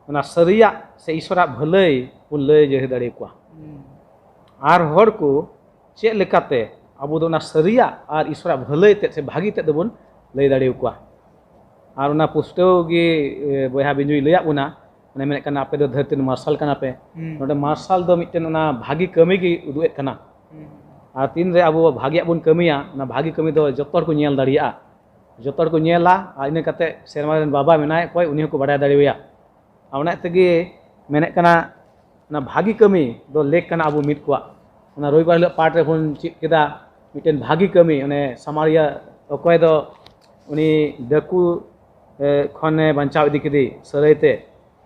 ओना सरिया से ईश्वरा भलई बुन लय जहि दाड़े कुआ आर हर को चेक लेकाते आबो दो ना सरिया आर ईश्वरा भलई ते से भागी ते दबुन लय दाड़े कुआ आर ओना पुष्टो गे बोयहा बिंजुई लया बुना माने मेने काना आपे दो धरती मार्शल काना पे नोडे मार्शल दो मिटेन ओना भागी कमी गी उदुएत काना आर तीन रे आबो भागी बुन कमिया ना भागी कमी दो जतोर को नेल दाड़िया जोतर को नेला इन कते सेरमा रेन बाबा मेनाय कोय उनी को बड़ा दाड़िया आवना तेगे मेने कना ना भागी कमी दो लेक कना आबो मिट कोआ ना रविवार ले पार्ट रे फोन चित केदा मिटेन भागी कमी ओने समारिया अकोय दो उनी दकु खने बंचाव इदी केदी सरैते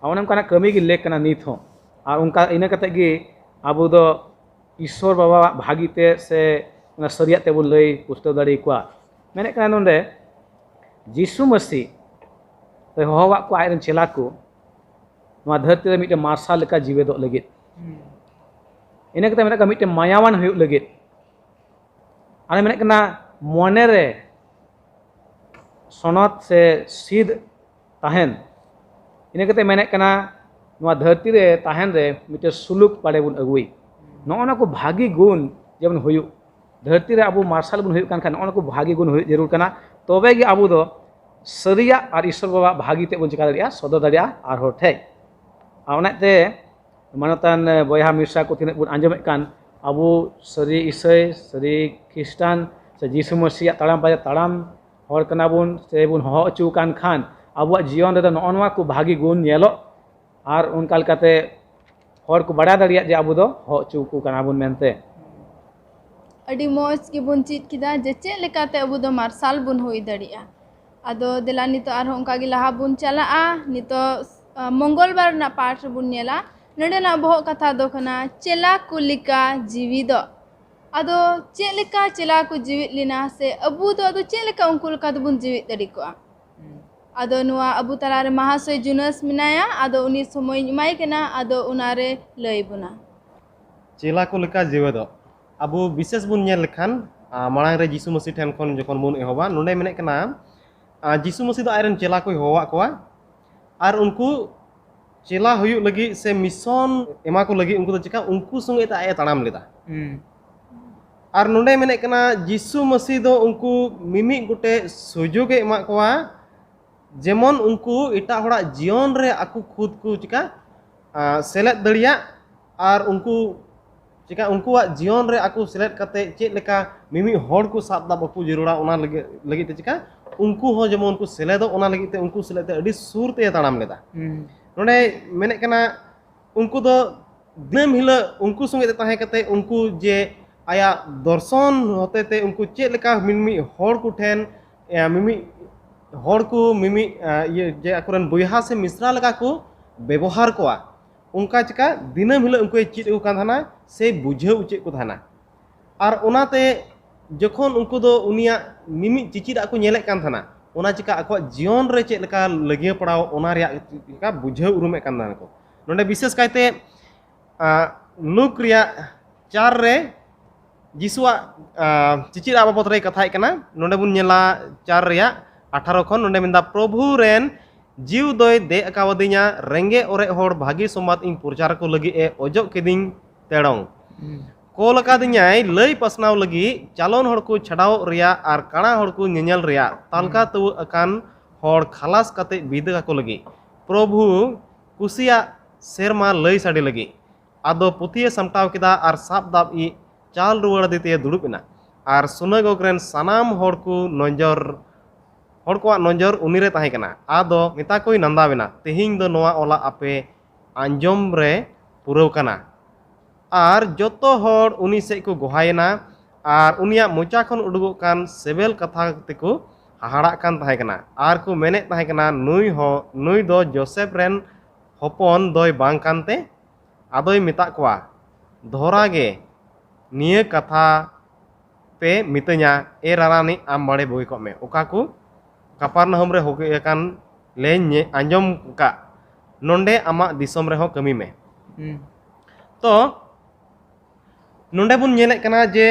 आवना कना कमी गी लेक कना नित हो आर उनका इन कते गे आबो दो ईश्वर बाबा भागीते से ना सरिया ते बो लई पुस्तो दाड़ी कोआ मेने कना नोंडे जीसु मसीह तो हवा को आयरन चेला को धरती रे मिटे मार्शल लेका जीवे दो लगित इन कते मेने का मिटे मायावान हुयुग लगित आने मेने कना मोने रे सनत से सीध ताहेन इन कते मेने कना धरती रे ताहेन रे मिटे सुलुक पाड़े बुन अगुई नॉन को भागी गुण जेमन हुयु धरती रे अबो मार्शल बन हुयु कान खान नॉन को भागी गुण हुयु जरूर कना तबे गे अबो दो सरिया और ईश्वर बाबा भागी ते बन चिका दरिया सदर दरिया और हर ठे आवनाते मानतान बयहा मिर्सा को तिने बन आंजमे कान अबो सरी ईसाई सरी ख्रिस्टान से जीसु मसीह ताड़ाम पाया ताड़ाम हर कना बन से बन हो अचु कान खान अबो जीवन रे नॉन को भागी गुण नेलो और उनका लकाते हर को बड़ा दरिया जे अबो दो हो अचु को कना बन मेनते अड़ी मौज की बुन चीज किदा जे चे लेकाते अबो दो मार्शल बुन होई दड़िया आदो देला नितो आर होंका गी लहा बुन चला नितो मंगलवार ना पाठ बुन नेला नडे ना बहो कथा दो खना चेला कुलिका जीवी दो आदो चे लेका चेला को जीवित लिना से अबो दो आदो चे लेका उनको लेका दो बुन जीवित दड़ी को आदो नुआ अबु तलारे महाशय जुनस मिनाया आदो उनी समय इमाई केना आदो उनारे लई बुना चेला को लेका जीवे दो अब विशेष बुन नेल लेखान मांग रे जीसु मसीह ठेन खन जखन बुन एहबा नोंडे मेने कना जीसु मसीह दो आयरन चेला को होवा कोआ और उनको चेला हुयु लगी से मिशन एमा को लगी उनको तो चिका उनको संगे ताए ताड़ाम लेदा और नोंडे मेने कना जीसु मसीह दो उनको मिमी गुटे सुजोग एमा कोआ जेमन उनको इटा होड़ा जीवन रे आकु खुद को चिका सेलेद दड़िया और उनको चिका उनको जीवन रे आकु सेलेद कते चेक लेका मिमी होड़ को साब दाब बापू जरूरा ओना लगी ते चिका उनको हो जेमन उनको सेलेदो ओना लगी ते उनको सेलेद ते अडी सुर ते ताड़ाम लेदा नोंडे मेने कना उनको दो दिनम हिला उनको संगे ते ताहे कते उनको जे आया दर्शन होते ते उनको चेक लेका मिमी होड़ को ठेन मिमी होड़ को मिमी ये जे अकुरन बुयहा से मिश्रा लगा को व्यवहार कोआ उनका चिका दिनम हिला उनको चेक को कांधाना से बुझे उचे को थाना और ओनाते जखन उनको दो उनिया मिमी चिचिरा को नेले कान थाना ओना चिका अको जीवन रे चेक लेका लगिया पड़ाव ओना रिया चिका बुझे उरुमे कान थाना को नोंडे विशेष कायते लुक रिया 4 रे जीसुआ चिचिरा बाबत रे कथाय कना नोंडे बुन नेला 4 रिया 18 खन नोंडे मिंदा प्रभु रेन जीव दोय दे अकावदिया रेंगे ओरे होड़ भागी सोमात इन प्रचार को लगी ए ओजो किदिंग तेड़ोंग कोल कादियाय लई पसनाव लगी चालोन होड़ को छड़ाव रिया आर काणा होड़ को नेनेल रिया तालका तु अकान होड़ खलास कते बिदा को लगी प्रभु कुसिया सेरमा लई साडी लगी आदो पुथिये समटाव किदा आर साब दाब ई चाल रुवाड़ दिते दुड़ुबिना आर सुनागोग रेन सनाम होड़ को नजर होड़ को नजर उनीरे ताहे कना आदो मिता कोई नंदावेना तेहिंग दो नोआ ओला आपे आंजम रे पुरव कना और जोतो होड़ उनी से को गोहायना और उनिया मोचा खन उडुगो कान सेबेल कथा तेको हाहाड़ा कान ताहे कना आर को मेने ताहे कना नुई दो जोसेफ रेन होपन दोय बांग कानते आदोय मिता कोआ धोरागे निये कथा पे मितanya ए रारानी आम बड़े बोई को में ओका को कपार नहम रे होगे कान ले आंजम का नोंडे आमा दिसम रे हो कमी में तो नोंडे बुन नेले कना जे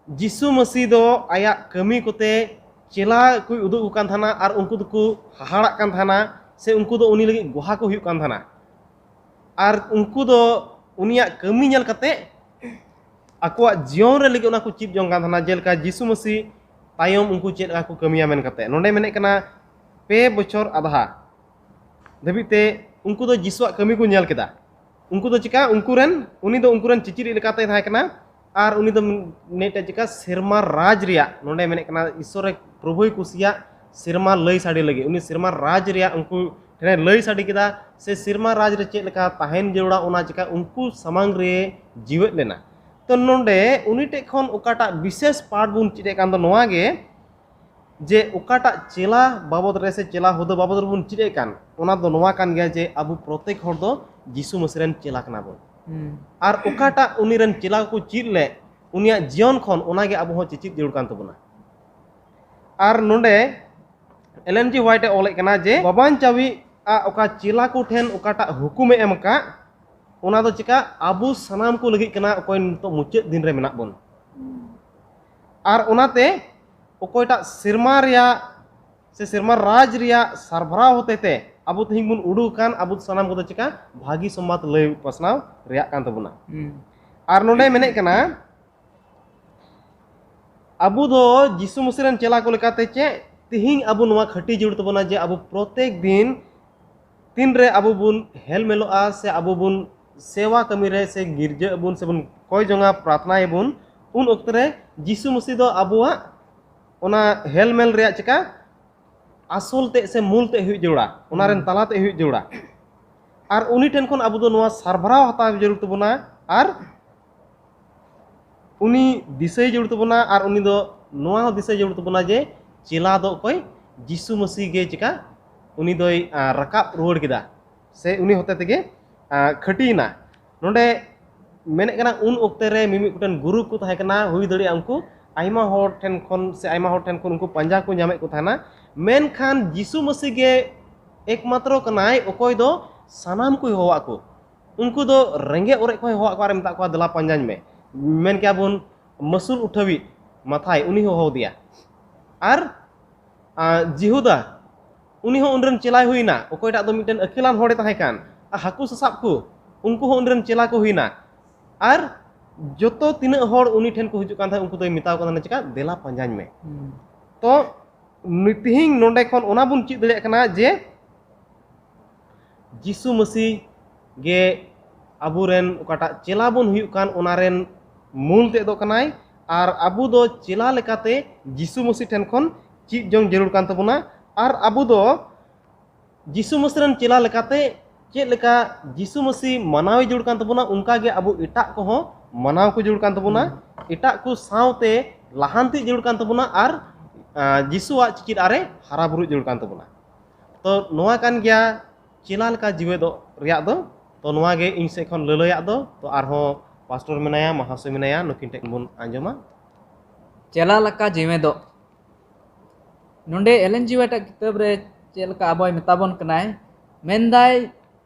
जीसु मसीह दो आया कमी कोते चेला कोई उदुग कान थाना और उनको दो हाहाड़ा कान थाना से उनको दो उनी लगी गोहा को हुयु कान थाना और उनको दो उनिया कमी नेल कते आकुआ जीवन रे लगी उना को चिप जोंग कान थाना जेलका जीसु मसीह तायम उनको चेक को कमिया मेन कते नोंडे मेने कना 2 बछर आधा धबिते उनको दो जीसुआ कमी को नेल केदा उनको दो चिका उनी दो उनकुरन चिचिरी लेकाते थाय कना और उनी दो नेटे चिका सिरमा राज रिया नोंडे मेने कना ईश्वर प्रभुय कुसिया सिरमा लई साडी लगी उनी सिरमा राज रिया उनको ठने लई साडी केदा से सिरमा राज रे चेक लेका ताहेन जेउड़ा ओना चिका उनको समांग रे जीवत लेना तो नोंडे उनी टे खन ओकाटा विशेष पाठ बुन चिटे कान दो नोआ गे जे ओकाटा चेला बाबद रे से चेला होदो बाबद रे बुन चिटे कान ओना दो नोआ कान गया जे अबु प्रत्येक हर दो जीसु मसीह रेन चेला कना बो और ओकाटा उनी रेन चेला को चिट ले उनिया जीवन खन ओना गे अबु हो चिचित जरूर कान तबना और नोंडे एलएनजी व्हाइट ओले कना जे बाबान चावी आ ओका चेला को ठेन ओकाटा हुकुमे एमका ओना दो चिका आबू सनाम को लगी कना ओकोय तो मुचाद दिन रे मेना बोन और ओनाते ओकोयटा सिरमा रिया से सिरमा राज रिया सरभरा होते ते आबू तिहिं बुन उडू कान आबू सनाम को दो चिका भागी सम्मत लय पसनाव रिया कान तबुना आर नोडे मेने कना अबु दो जिसु मसीह रन चेला को लेकाते चे तिहिं अबु नवा खटी जुड़ तबना जे अबु प्रत्येक दिन तीन रे अबु बुन हेल मेलोआ से अबु बुन सेवा कमी रे से गिरजा बुन से बुन कोई जंगा प्रार्थना बुन उन वक्त रे जिसु मसीह दो अबुआ ओना हेल मेल रे चका आसल ते से मूल ते हुई जोड़ा ओना रेन तला ते हुई जोड़ा आर उनी ठेन खन अबु दो नवा सरभराव हताव जरूर तबना आर उनी दिसै जरूर तबना आर उनी दो नवा दिसै जरूर तबना जे चेला दो कोई जिसु मसीह गे चिका उनी दोई रकाब रुवाड़ किदा से उनी होते तेगे खटीना नोंडे मेने कना उन ओक्ते रे मिमि कुटन गुरु को ताहे कना हुई दड़ी उनको आइमा होर ठेन खन से आइमा होर ठेन खन उनको पंजा को ᱧᱟᱢᱮ को थाना मेन खान जिसु मसीह गे एकमात्र कनाय ओकोय दो सनाम को होवा को उनको दो रेंगे ओरे को होवा को आरे मता को दला पंजाñ में मेन क्या बुन मसूल उठावी माथाय उनी हो दिया आर जिहुदा उनी हो उनरन चेलाय हुईना ओकोयटा दो मिटन अखिलान होड़े ताहे कान हाकू ससाब को उनको हो उनरन चेला को हुईना आर जोतो तिना होड़ उनी ठेन को हिजु कान था उनको तो मिताव को चिका देला पंजाñ में तो तिहिं नोंडे खन ओना बुन चिद दले कना जे जिसु मसीह गे अबुरेन ओकाटा चेला बुन हुयु कान ओनारेन मूल ते दो कनाय आर अबु दो चेला लेकाते जिसु मसीह ठेन खन चिद जंग जरूर कान तबुना आर अबु दो जिसु मसीह रन चेला लेकाते चेद लेका जिसु मसीह मनावे जरूर कान तबुना उनका गे अबु इटा को हो मनाव को जरूर कान तबुना इटा को सावते लाहांति जरूर कान तबुना आर जिसुआ चिचिद आरे हारा बुरु जरूर कान तबुना तो नोआ कान गया चेला लेका जीवे दो रिया दो तो नोआ गे इन से खन ललया दो तो आरहो पास्टर मेनाया महाशय मेनाया नुकिन टेक बुन आंजमा चेला लका जीवे दो नोंडे एलन जी वाटा किताब रे चेलका अबय मेताबन कनाय मेनदाय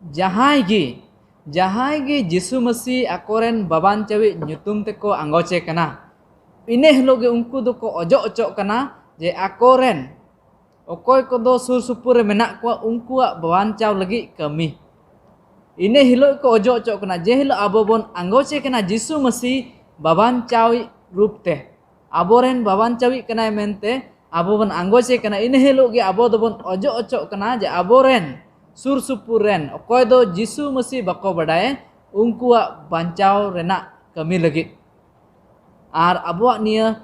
जहाय गे जिसु मसीह अकोरेन बाबान चवी ᱧᱩᱛᱩᱢ तेको आंगोचे कना इने हिलो गे उनको दो को अजो अचो कना जे अकोरेन ओकोय को दो सुर सुपुर रे मेना को उनकुआ बाबान चाव लगी कमी इने हिलो को अजो अचो कना जे हिलो अबो बोन आंगोचे कना जिसु मसीह बाबान चावी रूप ते अबोरेन बाबान चावी कना मेनते अबो बन आंगोचे कना इने हिलो गे अबो दो बोन अजो अचो कना जे अबोरेन सुर सुपुर रेन ओकोय दो जिसु मसीह बको बडाय उनकुआ बांचाव रेना कमी लगी आर अबो निया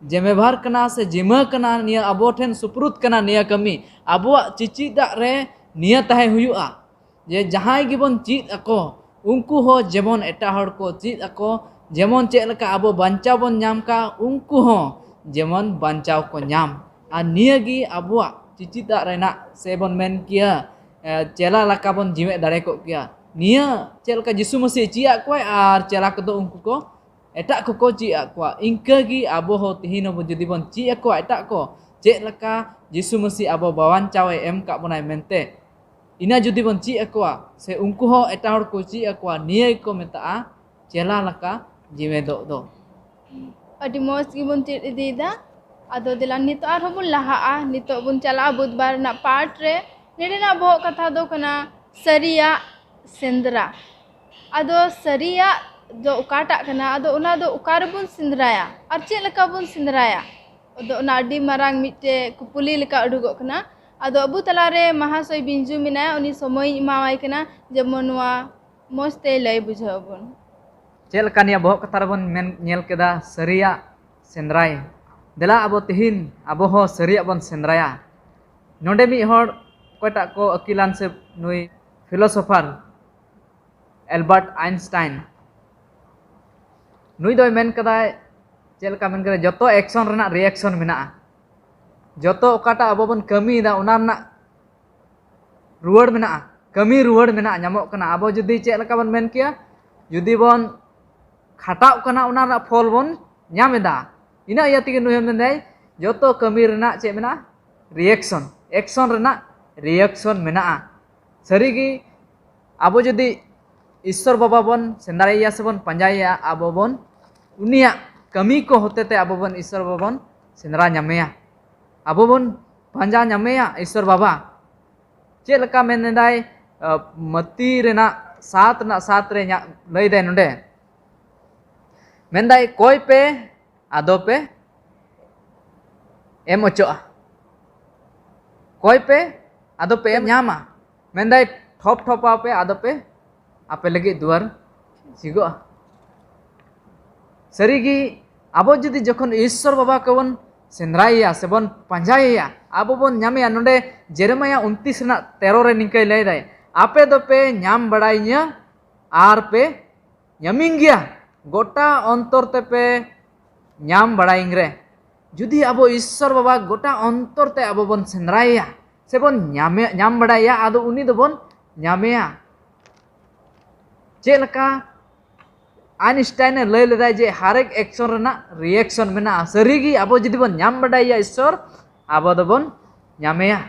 जेमेभार कना से जिमा कना निया अबो ठेन सुप्रुत कना निया कमी अबो चिचिदा रे निया ताहे हुयुआ जे जहाय गिबन चित अको उनको हो जेमन एटा हड़ को चित अको जेमन चेलका अबो बांचाव बन नाम का उनको हो जेमन बांचाव को नाम आ निया गी अबो चिचिदा रेना से बन मेन किया चेला लका बन जीवे दाड़े को किया निया चेलका जिसु मसीह चिया को आर चेला को उनको को एटा को चिया को इंका गी अबो हो तिहिन हो जुदी बन चिया को एटा को चेलका जिसु मसीह अबो बावान चावे एम का बनाय मेनते इना जुदी बन चिया को से उनको हो एटा हड़ को चिया को निया को मेता चेला लका जीवे दो अडी मोस गिबन चिद इदीदा आदो दिला नितो आर बन लहा नितो बन चला बुधवार ना पाठ रे नेडेना बो कथा दो कना सरिया सेंद्रा आदो सरिया दो उकाटा कना आदो उना दो उकार बुन सिंद्राया और चेक लका बुन सिंद्राया आदो उना अडी मारांग मिटे कुपुली लका उडुगो कना आदो अबु तलारे महाशय बिंजू मिनाया उनी समय इमावाय कना जमनवा मोस्ते लय बुझाबुन चेल कानिया बो कथा बन मेन नेल केदा सरिया सेंद्राय देला अबो तिहिन अबो हो सरिया बन सेंद्राया नोंडे मी हड़ कोटा को अकिलान से नुई फिलोसोफर एल्बर्ट आइंस्टाइन नुई दो मेन कदाय चेलका मेन करे जतो एक्शन रेना रिएक्शन मेना जतो ओकाटा अबो बन कमी दा उना ना रुवाड़ मेना कमी रुवाड़ मेना ᱧᱟᱢᱚᱜ कना अबो जुदी चेलका बन मेन किया जुदी बन खाटाव कना उना ना फल बन ᱧᱟᱢᱮदा इना या तिगे नुई मेनदाय जतो कमी रेना चे मेना रिएक्शन एक्शन रेना रिएक्शन मेना सरीगी आबो जुदी ईश्वर बाबा बन सेंदारिया से बन पंजाया आबो बन उनिया कमी को होते ते आबो बन ईश्वर बाबा बन सेंद्रा ᱧᱟᱢᱮया आबो बन पंजा ᱧᱟᱢᱮया ईश्वर बाबा चेक लका मेनदाय मती रेना सात रे लय दे नोंडे मेंदाई कोई पे आदो पे एम ओचोआ कोई पे आदो पे एम ᱧᱟᱢᱟ मेंदाई ठोप ठोपा पे आदो पे आपे लगी दुआर झिगोआ सरीगी आबो जुदी जखन ईश्वर बाबा को बन सेंद्राया से बन पंजाया आबो बन ᱧᱟᱢᱮᱭᱟ नोडे जेरेमाया 29 रना 13 रे निंकay लय दाय आपे दो पे ᱧᱟᱢ बड़ाइया आर पे ᱧᱟᱢᱤᱝ गिया गोटा अंतर ते पे ᱧᱟᱢ बड़ाइंग रे जुदी आबो ईश्वर बाबा गोटा अंतर ते आबो बन सेंद्राया से बन ᱧাম बड़ाया आदो उनी दो बन ᱧাᱢᱮᱭᱟ चेलका आइनस्टाइन लय लेदा जे हरेक एक्शन रना रिएक्शन मेना सरीगी आबो जुदी बन ᱧাম बड़ाया ईश्वर आबो दो बन ᱧাᱢᱮᱭᱟ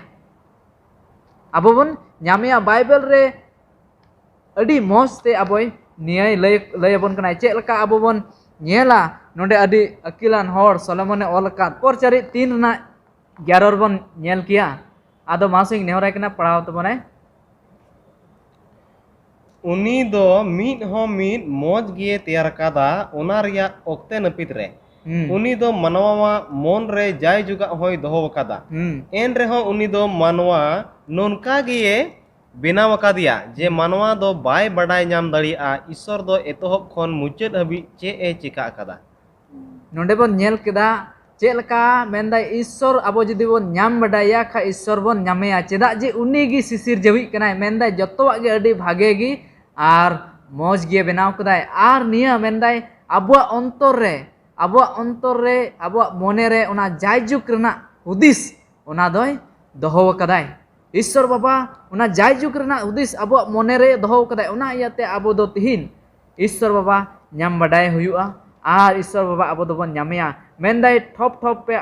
आबो बन ᱧাᱢᱮᱭᱟ बाइबल रे अडी मौजते आबोय निय लय बन कनाय चेलका आबो बन नेला नोडे अडी अकिलान हर सोलोमने ऑलका पर चारि 3 रना 11 बन नेल किया आदो मासिंग नेहराय कना पढ़ाव तबनाय उनी दो मीद हो मीद मौज गे तैयार कादा ओना रिया ओक्ते नपित रे उनी दो मानवा मन रे जाय जुगा होय दोहो कादा एन रे हो उनी दो मानवा नोनका गे बेनाव कादिया जे मानवा दो बाय बड़ाय नाम दड़िया ईश्वर दो एतोहब खन मुचाद हबी चे ए चिका कादा नोडे बन नेल केदा चेलका मेंदा ईश्वर आबो जदि बन ᱧাম बड़ाया खा ईश्वर बन ᱧাᱢᱮᱭᱟ चेदा जे उनी गी सिसिर जवी कनाय मेंदा जत्तोवा गे अडी भागे गी आर मौज गे बेनाव कदाय आर निया मेंदाय आबुआ अंतर रे आबुआ मोने रे ओना जायजुक रना हुदिस ओना दोय दोहो कदाय ईश्वर बाबा ओना जायजुक रना हुदिस आबुआ मोने रे दोहो कदाय ओना इयाते आबो दो तिहिन ईश्वर बाबा ᱧাম बड़ाय हुयुआ आर ईश्वर बाबा आबो दो बन ᱧাᱢᱮᱭᱟ मेंदाय ठोप ठोप पे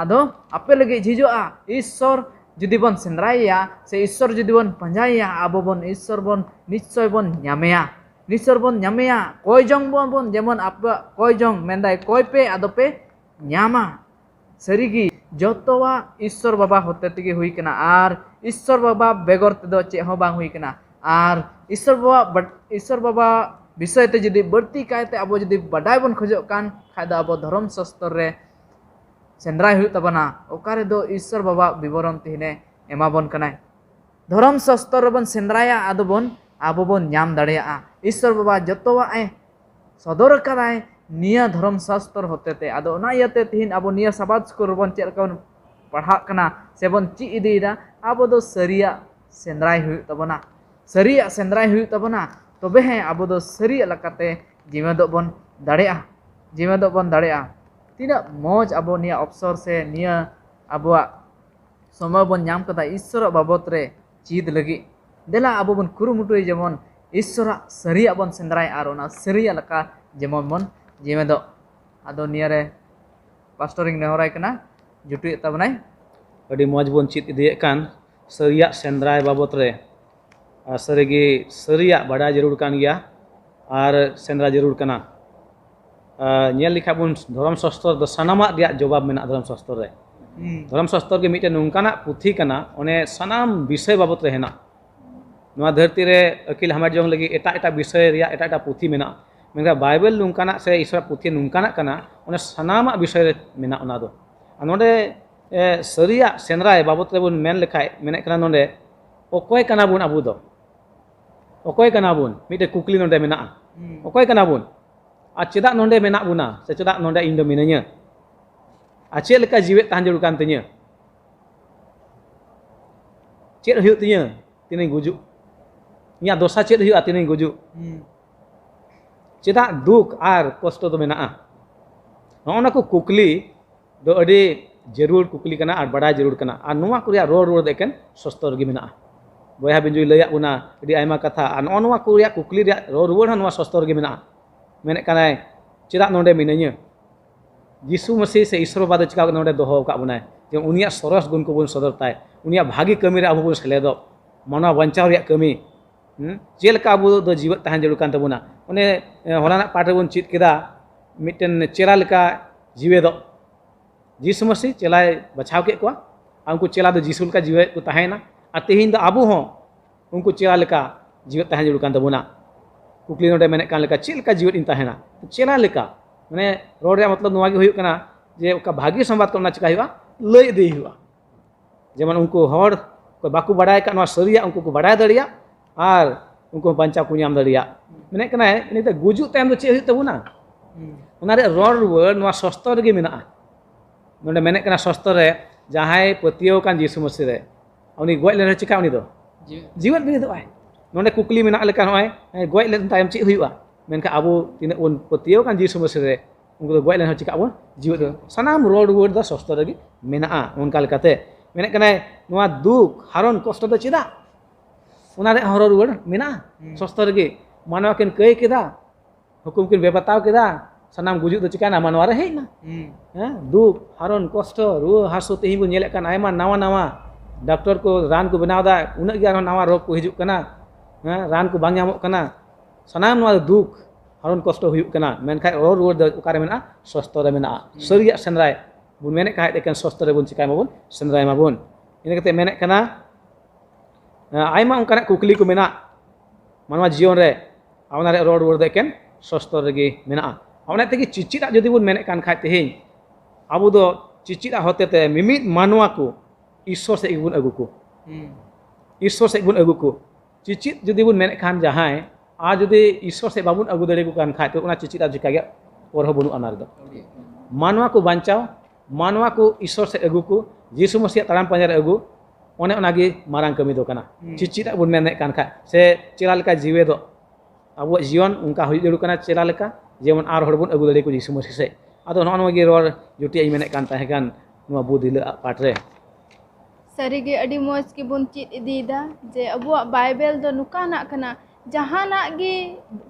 आदो आपे लगे झिजोआ ईश्वर जुदी बन सेंद्राया से ईश्वर जुदी बन पंजाया आबो बन ईश्वर बन निश्चय बन ᱧামᱮᱭᱟ कोई जंग बन जेमन आप कोई जंग मेंदाय कोई पे आदो पे ᱧামা सरीगी जतोवा ईश्वर बाबा होते तेगे हुई कना आर ईश्वर बाबा बेगर तेदो चे हो बांग हुई कना आर ईश्वर बाबा विषय ते जुदी बढ़ती कायते आबो जुदी बडाय बन खोजो कान खायदा आबो धर्म शास्त्र रे सेंद्राय हुई तबना ओकारे दो ईश्वर बाबा विवरण तिने एमा बन कनाय धर्म शास्त्र बन सेंद्राया आदो बन आबो बन ᱧাম दाड़ेया ईश्वर बाबा जतोवा ए सदर कदाय निया धर्म शास्त्र होते ते आदो ओना याते तिहिन आबो निया सबाज को बन चेल कन पढ़ा कना से बन ची इदीदा आबो दो सरिया सेंद्राय हुई तबना सरिया सेंद्राय हुई तबना तबे हैं आबो दो सरिया लकाते जीवन दो बन दाड़ेया तीना मौज आबो निया अवसर से निया आबोआ समय बन ᱧᱟᱢ कदा ईश्वर बाबत रे चीद लगी देला आबो बन कुरुमुटुय जेमन ईश्वर सरिया बन सेंद्राय आर ओना सरिया लका जेमन बन जीवन दो आदो निया रे पास्टरिंग नेहराय कना जुटुय तबनाय अडी मौज बन चित इदिये कान सरिया सेंद्राय बाबत रे सरीगी सरिया बड़ा जरूर कान गया और सेंद्रा जरूर कना नेल लिखा बन धर्म शास्त्र दो सनामा रिया जवाब मेना धर्म शास्त्र रे धर्म शास्त्र के मिटे नुंकाना पुथी कना ओने सनाम विषय बाबत रे हेना नवा धरती रे अकिल हमार जंग लगी एटा विषय रिया एटा पुथी मेना मेनका बाइबल नुंकाना से ईश्वर पुथी नुंकाना कना ओने सनामा विषय रे मेना ओना दो नोडे सरिया सेंद्राय बाबत रे बन मेन लेखाय मेने कना नोडे ओकोय कना बुन आबु दो ओकोय कना बुन मिटे कुकली नोडे मेना ओकोय कना बुन आ चेदा नोडे मेना बुना से चेदा नोडे इन दो मिनाnya आ चेद लेका जीवित ताहन जरूर कान तिnya चेद हुयु तिnya तिने गुजु इया दोसा चेद हुयु तिने गुजु चेदा दुख आर कष्ट दो मेना नोना को कुकली दो अडी जरूर कुकली कना आर बड़ा जरूर कना आर नोवा कुरिया रोड देकेन सस्तर गे मेना बया बिंजुई लैया बुना अडी आयमा कथा आर नोवा कुरिया कुकली रिया रोड नोवा सस्तर गे मेना मेने कनाय चेदा नोडे मिनाnya यीशु मसीह से ईश्वर बाबा चिका नोडे दोहो का बुनाय जे उनिया सरस गुण को बन सदर ताय उनिया भागी कमी रे आबो बन सेलेदो मानव बंचाव रिया कमी जेलका आबो दो जीवित ताहन जरूर कान तबुना ओने हलाना पाठ बन चित केदा मिटेन चेला लेका जीवे दो यीशु मसीह चेलाय बचाव के कोआ उनको चेला दो यीशु लेका जीवे को ताहेना आ तेहिन दो आबो हो उनको चेला लेका जीवित ताहन जरूर कान तबुना कुकली नोडे मेने कान लेका चेल का जीवित इन ताहेना चेला लेका मैंने रोड रे मतलब नवा गे हुयुग कना जे ओका भागी संवाद को ना चिका हुआ लय इदी हुआ जेमन उनको हर को बाकू बाडाय का नवा सरिया उनको को बाडाय दड़िया और उनको बंचा को नाम दड़िया मेने कना इनी ते गुजु तायम दो चे हुयुग तबुना उना रे रोड रुवार नवा सस्तर गे मेना नोंडे मेने कना सस्तर रे जहाय पतियो कान यीशु मसीह रे उनी गय ले चिका उनी दो जीवन भी दो आय नोंडे कुकली मेना लेका होय गय ले तायम चे हुयुआ मेनका अबो तिना उन पतियो कान यीशु मसीह रे उनको दो गय ले चिका बो जीवन दो सनाम रोड रुवार दो सस्तर गे मेना उनका लेकाते मेने कना नवा दुख हारन कष्ट दो चिदा उना रे हरो रुवार मेना सस्तर गे मानवा किन कय केदा हुकुम किन बेबताव केदा सनाम गुजुक दो चिका ना मानवा रे हेना दुख हारन कष्ट रुआ हासु तेही बो नेले कान आयमा नावा नावा डॉक्टर को रान को बनाव दा उना गे नावा रोग को हिजुक कना रान को बांग नामक कना सनाम नवा दुख हारन कष्ट हुयुक कना मेनखाय रोड रुवार दो उकारे मेना सस्तर रे मेना सरिया सेंद्राय बुन मेने काहे देकन सस्तर रे बुन चिकाय माबुन सेंद्राय माबुन इने कते मेने कना आयमा उनकाना कुकली को मेना मानवा जीवन रे आवना रे रोड रुवार दो एकेन सस्तर रे गे मेना आवना तेगे चिचिदा जदि बुन मेने कान खाय तेहें आबो दो चिचिदा होतेते मिमित मानवा को ईश्वर से बुन अगु को ईश्वर से बुन अगु को चिचित जदि बुन मेने खान जहाय आ जदि ईश्वर से बाबुन अगु दड़े को कान खाय तो उना चिचिदा जिका गे और हो बनु अनार दो मानवा को बांचाव मानवा को ईश्वर से अगु को यीशु मसीह ताराम पंजा रे अगु ओने ओनागे मारांग कमी दो कना चिचिदा बुन मेने कान खाय से चेला लेका जीवे दो अब जीवन उनका हुई जरूर कना चेला लेका जेमन आर हर बुन अगु दड़े को यीशु मसीह से आदो नोगे रोड जुटी मेने कान ताहे कान नवा बुदिला पाट रे सारीगे अडी मौज की बुन चित इदीदा जे अबुआ बाइबल दो नुकाना कना जहाना गे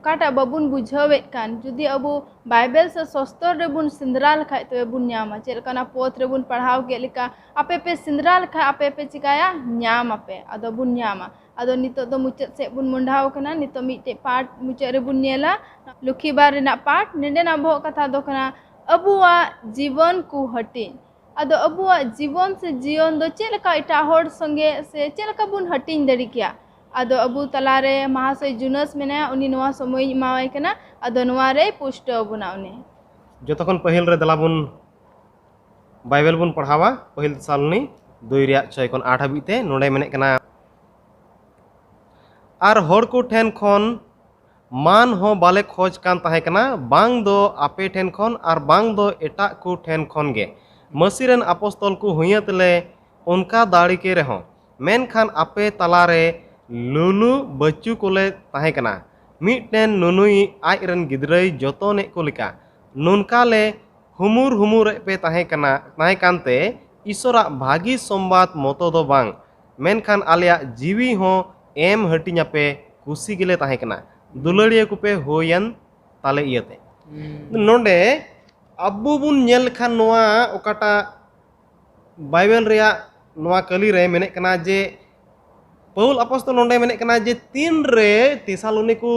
काटा बाबुन बुझावेत कान जुदी अबु बाइबल से सस्तर रे बुन सिंदरा लखाय तो बुन न्यामा चेलकाना पोत रे बुन पढ़ाव के लिका आपे पे सिंदरा लखा आपे पे चिकाया न्याम आपे अदो बुन न्यामा अदो नितो दो मुचत से बुन मुंडाव कना नितो मिटे पाट मुचत रे बुन नेला लुखी बार रेना पाट नेडे ना बो कथा दो कना अबुआ जीवन को हटी अदो अबुआ जीवन से जीवन दो चेलका इटा होड़ संगे से चेलका बुन हटिन दड़ी किया अदो अबु तलारे महाशय जुनस मेना उनी नवा समय मावाय कना अदो नवा रे पुष्ट बुना उनी जतखन पहिल रे दलाबुन बाइबल बुन पढ़ावा पहिल सालनी 2 रिया 6 खन 8 हाबिते नोडे मेने कना आर होड़ को ठेन खन मान हो बाले खोज कान ताहे कना बांग दो आपे ठेन खन आर बांग दो एटा को ठेन खन गे मसीरन अपोस्तल को हुयतले उनका दाड़ी के रहो मेनखान आपे तलारे लुलु बच्चू कोले ताहे कना मिटन नुनुई आइरन गिद्रई जतोने को लिका नुनका ले हुमुर हुमुर पे ताहे कानते ईश्वरा भागी संवाद मतो दो बांग मेनखान आलिया जीवी हो एम हटिnya पे कुसी गिले ताहे कना दुलड़िया को पे होयन ताले इयते नोंडे अब्बू बुन नेल खान नोआ ओकाटा बाइबल रिया नोआ कली रे मेने कना जे पौल अपोस्तल नोंडे मेने कना जे 3 रे तेसालोनिकु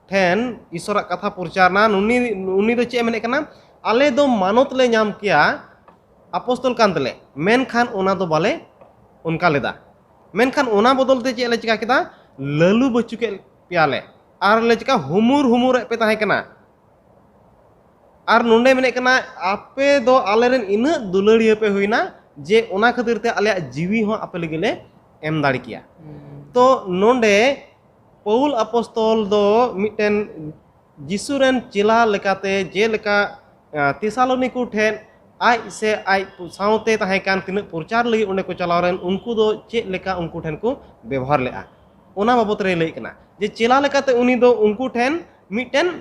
ठेन ईश्वरा कथा प्रचारना उनी दो चे मेने कना आले दो मानत ले नाम किया अपोस्तल कांतले मेनखान ओना दो बाले उनका लेदा मेनखान ओना बदलते चे ले चिका किदा ललु बच्चू के पियाले आर ले चिका हुमुर हुमुर पे ताहे कना आर नोंडे मेने कना आपे दो आलेरन इना दुलड़िया पे हुईना जे ओना खातिर ते आले जीवी हो आपे लगिले एम दाड़ी किया तो नोंडे पौल अपोस्तल दो मिटन जिसुरन चिला लेकाते जे लेका तेसालोनिकु ठेन आई से आई साउते ताहे कान तिन प्रचार लगी उन्हें को चलावरन उनको दो चे लेका उनको ठेन को व्यवहार लेआ ओना बाबत रे लई कना जे चिला लेकाते उनी दो उनको ठेन मिटन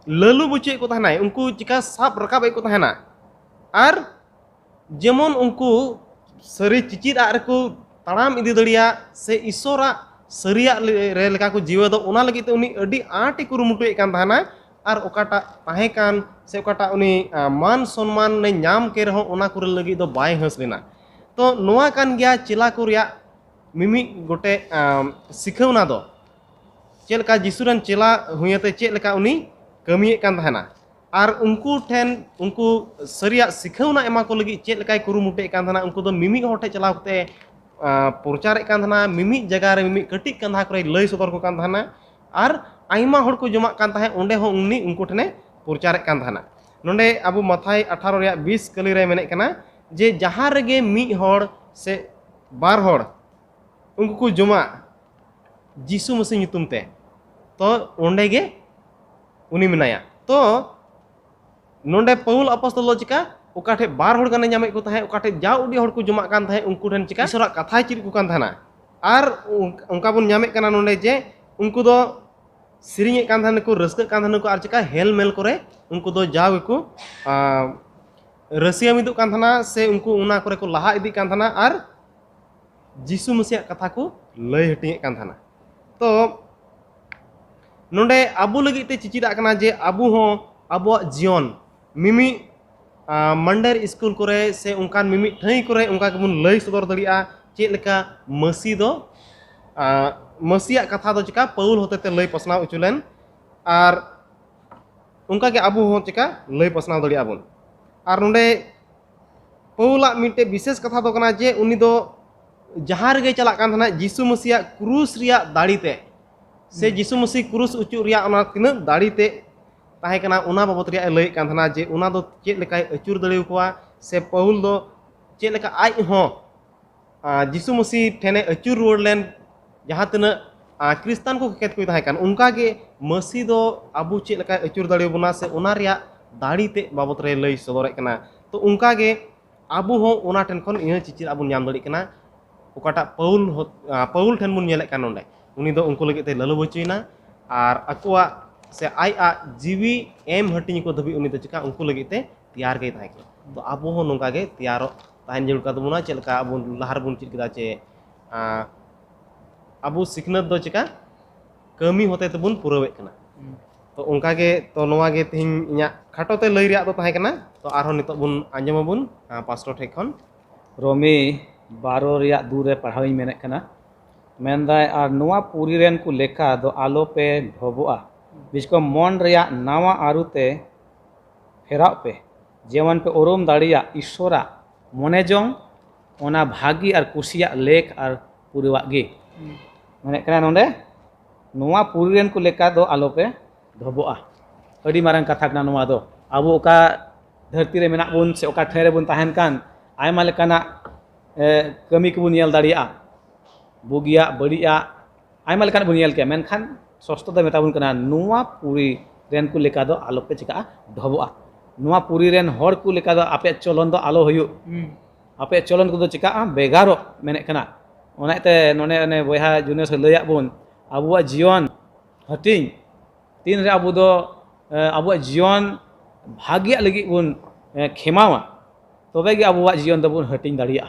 ललु बुचे को ताहना उनको चिका साप रकाब को ताहना आर जेमन उनको सरी चिचिर आर को ताड़ाम इदी दड़िया से ईश्वरा सरिया रे लेका को जीव दो ओना लगी ते उनी अडी आटी कुरुमुटुए कान ताहना आर ओकाटा ताहे कान से ओकाटा उनी मान सम्मान ने नाम के रहो ओना कुरे लगी दो बाय हंस लेना तो नोआ कान गया चिला को रिया मिमी गोटे सिखौना दो चेलका जिसुरन चिला हुयते चेलका उनी कमिए कान ताहना आर उनको ठेन उनको सरिया सिखौना एमा को लगी चेद लेकाय कुरुमुटे कान थाना उनको दो मिमी होटे चलाव कते प्रचार कान थाना मिमी जगह रे मिमी कटिक कांधा करे लय सदर को कान थाना आर आइमा हड़ को जमा कान ताहे ओंडे हो उनी उनको ठने ᱯᱨᱚᱪᱟᱨᱮᱫ ᱠᱟᱱ ᱛᱟᱦᱮᱱᱟ ᱱᱚᱰᱮ ᱟᱵᱚ ᱢᱟᱛᱷᱟᱭ 18 ᱨᱮᱭᱟᱜ 20 ᱠᱟᱹᱞᱤ ᱨᱮ ᱢᱮᱱᱮᱫ ᱠᱟᱱᱟ ᱡᱮ ᱡᱟᱦᱟᱸ ᱨᱮᱜᱮ ᱢᱤᱫ ᱦᱚᱲ ᱥᱮ ᱵᱟᱨ ᱦᱚᱲ उनको को जमा जीसु मसीह nyutum te तो onde ge uni menaya तो नोंडे पौल अपostol lo चिका ओकाठे बार हड़ गाने ñame को ताहे ओकाठे जाव उडी हड़ को जमा कान ताहे उनको ठन चिका ईश्वर कथा चिर को कान थाना आर उनका बन ñame काना नोंडे जे उनको दो सिरिंग कान थाने को रस्क कान थाने को आर चिका हेल मेल करे उनको दो जाव को रसिया मिदु कान थाना से उनको उना करे को लहा इदी कान थाना आर जीसु मसीह कथा को लय हटिंग कान थाना तो नोंडे आबू लगी ते चिचिदा काना जे आबू हो आबो जीवन मिमी मंडर स्कूल करे से उनकान मिमी ठाई करे उनका केबुन लय सदर दड़िया चे लेका मसी दो मसीह कथा दो चिका पौल होते ते लय पसनाव उचुलेन आर उनका के आबू हो चिका लय पसनाव दड़िया बुन आर नोंडे पौला मिटे विशेष कथा दो कना जे उनी दो जहां रे चला कान थाना जीसु मसीह क्रूस रिया दाड़ीते से जीसु मसीह क्रूस उचु रिया ओना तिना दाड़ीते ताहे कना उना बाबत रिया लय कान थाना जे उना दो चेक लेकाय अचुर दड़िव कोआ से पौल दो चेक लेका आज हो जीसु मसीह ठेने अचुर रोड लेन जहां तिना क्रिस्तान को केत को ताहे कान उनका के मसीह दो आबू चेक लेकाय अचुर दड़िव बुना से उना रिया दाड़ीते बाबत रे लय सदरक कना तो उनका के आबू हो उना ठेन खन इह चिचिर आबू नाम दड़ी कना ओकाटा पौल ठेन बुन नेले कान नोंडे उनी दो उनको लगे ते ललो बचुइना आर अकोआ से आई आ जीवी एम हटिंग को धबी उनी दो चिका उनको लगे ते तैयार गई ताहे तो आबो हो नोंका गे तैयार ताहन जरूर का दमुना चलका आबो लहार बुन चित किदा चे आबो सिखनत दो चिका कमी होते ते बुन पुरवे कना तो उनका गे तो नोवा गे तिहिं इया खाटो ते लय रिया दो ताहे कना तो आरो नितो बुन आंजमबुन पास्टर ठेखन रोमी 12 रिया 2 रे पढ़ाई मेने कना मेनदाय आर नोवा पूरी रेन को लेखा दो आलो पे ढोबोआ बिचको मन रिया नावा आरुते फेराव पे जेवन पे ओरम दाड़िया ईश्वरा मने जोंग ओना भागी आर कुसिया लेख आर पूरीवा गे माने कना नोंडे नोवा पूरी रेन को लेखा दो आलो पे ढोबोआ अडी मारंग कथा कना नोवा दो आबो ओका धरती रे मेना बुन से ओका ठेरे बुन ताहेन कान आयमा लेकाना कमी को बुन नेल दाड़िया बुगिया बड़िया आयमा लेकान बुन नेल के मेनखान सस्तो दो मेताबुन कना नोवा पूरी रेन को लेका दो आलो पे चिका ढोबोआ नोवा पूरी रेन हर को लेका दो आपे चलन दो आलो हुयु आपे चलन को दो चिका बेगारो मेने कना ओनाते नोने ने बयहा जुनेस लया बुन आबुआ जीवन हटिंग तीन रे आबु दो आबुआ जीवन भाग्य लगी बुन खेमावा तबे गे आबुआ जीवन दो बुन हटिंग दाड़िया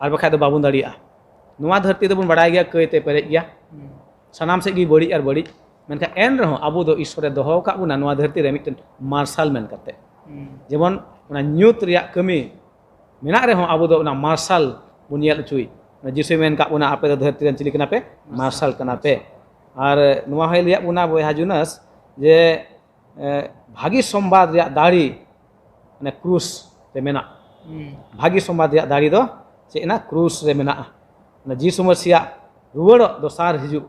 आर बखा दो बाबुन दाड़िया नोवा धरती दो बुन बड़ाय गया कयते पेरेज गया सानाम से बड़ी और बड़ी मेनखा एन रहो आबो दो ईश्वरे दोहो का बुना नोवा धरती रे मिटन मार्शल मेन करते जेमन उना न्यूत रिया कमी मेना रहो आबो दो उना मार्शल बुनियल चुई जिसु मेन का बुना आपे दो धरती रेन चिली कना पे मार्शल कना पे और नोवा है लिया बुना बयहा जुनस जे भागी संवाद रिया दाड़ी माने क्रूस रे मेना भागी संवाद रिया दाड़ी दो चेना क्रूस रे मेना ना जीसु मसीह रुवाड़ो दोसार हिजु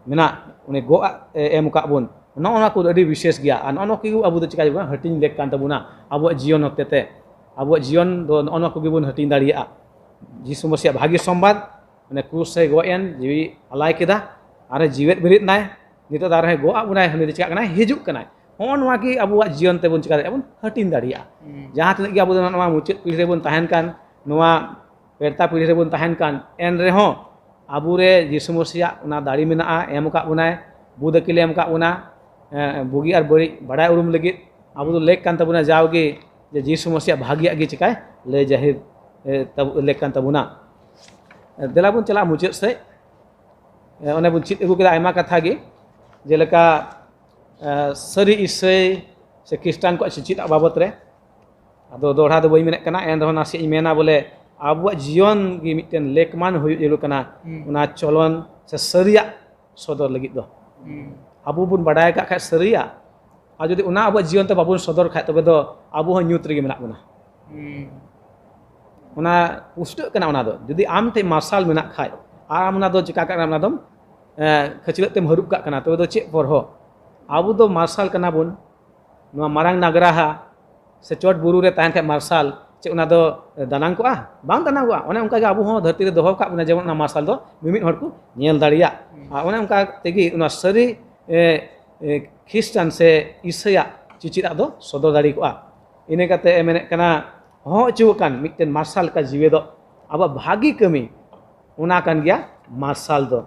मेना उन्हें गो एम का बुन नौना को अड़ी विशेष गया नौना को अब चिका हटिंग लेक कान तबुना अब जीवन होते अब जीवन दो नौना को बुन हटिंग दाड़िया जीसु मसीह भागी संवाद माने क्रूस से गो एन जीवी अलाय केदा आरे जीवेत बिरित नाय नितो दारे गो बुनाय हने चिका कना हिजु कना हो नोवा की अब जीवन ते बुन चिका बुन हटिंग दाड़िया जहां तने अब नोवा मुचित पीढ़ी रे बुन ताहेन कान नोवा पेरता पीढ़ी रे बुन ताहेन कान एन रे हो आबुरे जीसु मसीह उना दाड़ी मेना एम का बुनाय बुद अकिल एम का उना बुगी और बड़ी बड़ा उरुम लगी आबु दो लेक कान तबुना जाओगे जे जीसु मसीह भाग्य गे चिकाय ले जाहिर तब लेक कान तबुना देला बुन चला मुचाद से ओने बुन चित अगु केदा आयमा कथा गे जेलेका सरी ईसई से क्रिस्टान को चित बाबत रे आदो दोढ़ा दो बई मेने कना एन रहो नासी मेना बोले आबुआ जीवन की मिटन लेकमान हुई जरूर कना उना चलन से सरिया सदर लगी दो आबु बुन बड़ाय का खाय सरिया आ जदि उना आबुआ जीवन ते बाबुन सदर खाय तबे दो आबु हो न्यूत रेगे मेना बुना उना पुष्ट कना उना दो जदि आम ते मार्शल मेना खाय आम उना दो चिका का उना दम खचिलत तेम हरुप का कना तबे दो चे पर हो abu do marsal kana bun noa marang nagraha se chot buru re tahen kha marsal che una do danang ko bang danang ko one onka ge abu ho dharti re doho ka buna jemon na marsal do mimit hor ku nyel daria one onka tegi una sari Christian se Isaya cicit do sodor dari ko ine kate emene kana ho chukan mitten marsal ka jiwe do aba bhagi kami una kan gya marsal do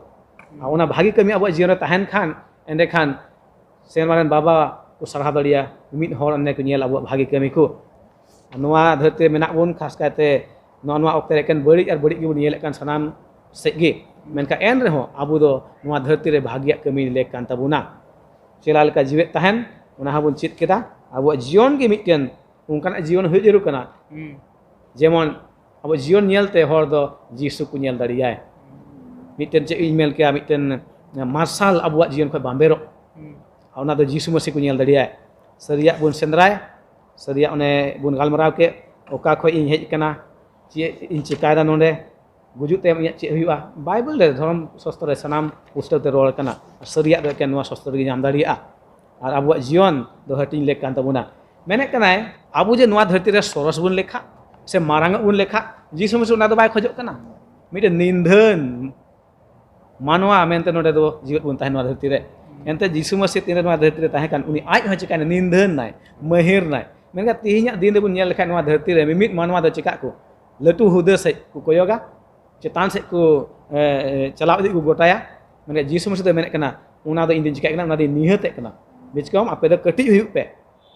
una bhagi kami abo jiwen tahen khan ende khan sermaran baba ko sarha daria mid hor ane ko nyel abo bhagi kami ko noa dharti menak bun khas kate noa okte kan bari ar bari gi bun nyel kan sanam segi menka en reho abu do noa dharti re bhagia kami lek kan tabuna celal ka jiwe tahen una habun chit kita abo jion gi mitten ungkan jion hujiru kana jemon abo jion nyelte hor do jisu ku nyel daria mitten che email ke mitten marsal abuat jion ko bambero ona do jisu masi ku nyel daria seria bun sendrai seria one bun galmarau ke oka khoi in hej kana che in chikaida nonde gujut te che huyua bible le dhorom sastra re sanam pustak te rol kana seria do ke noa sastra gi nyam daria ar abuat jion do hatin lek kan tabuna menek kanai abu je noa dharti re soros bun lekha se marang bun lekha jisu masi una do bai khojok kana mite nindhan manwa mente node do jiwat bun tahen noa dharti re ente jisu masi tine noa dharti re tahen kan uni aj ho chika nindhan nai mahir nai menka tihinya din bun nyel lekha noa dharti re mimit manwa do chika ku latu huda se ku koyoga chetan se ku chalao di ku gotaya menka jisu masi do menek kana una do indin chika kana una di nihate kana bichkom ape do kati huyuk pe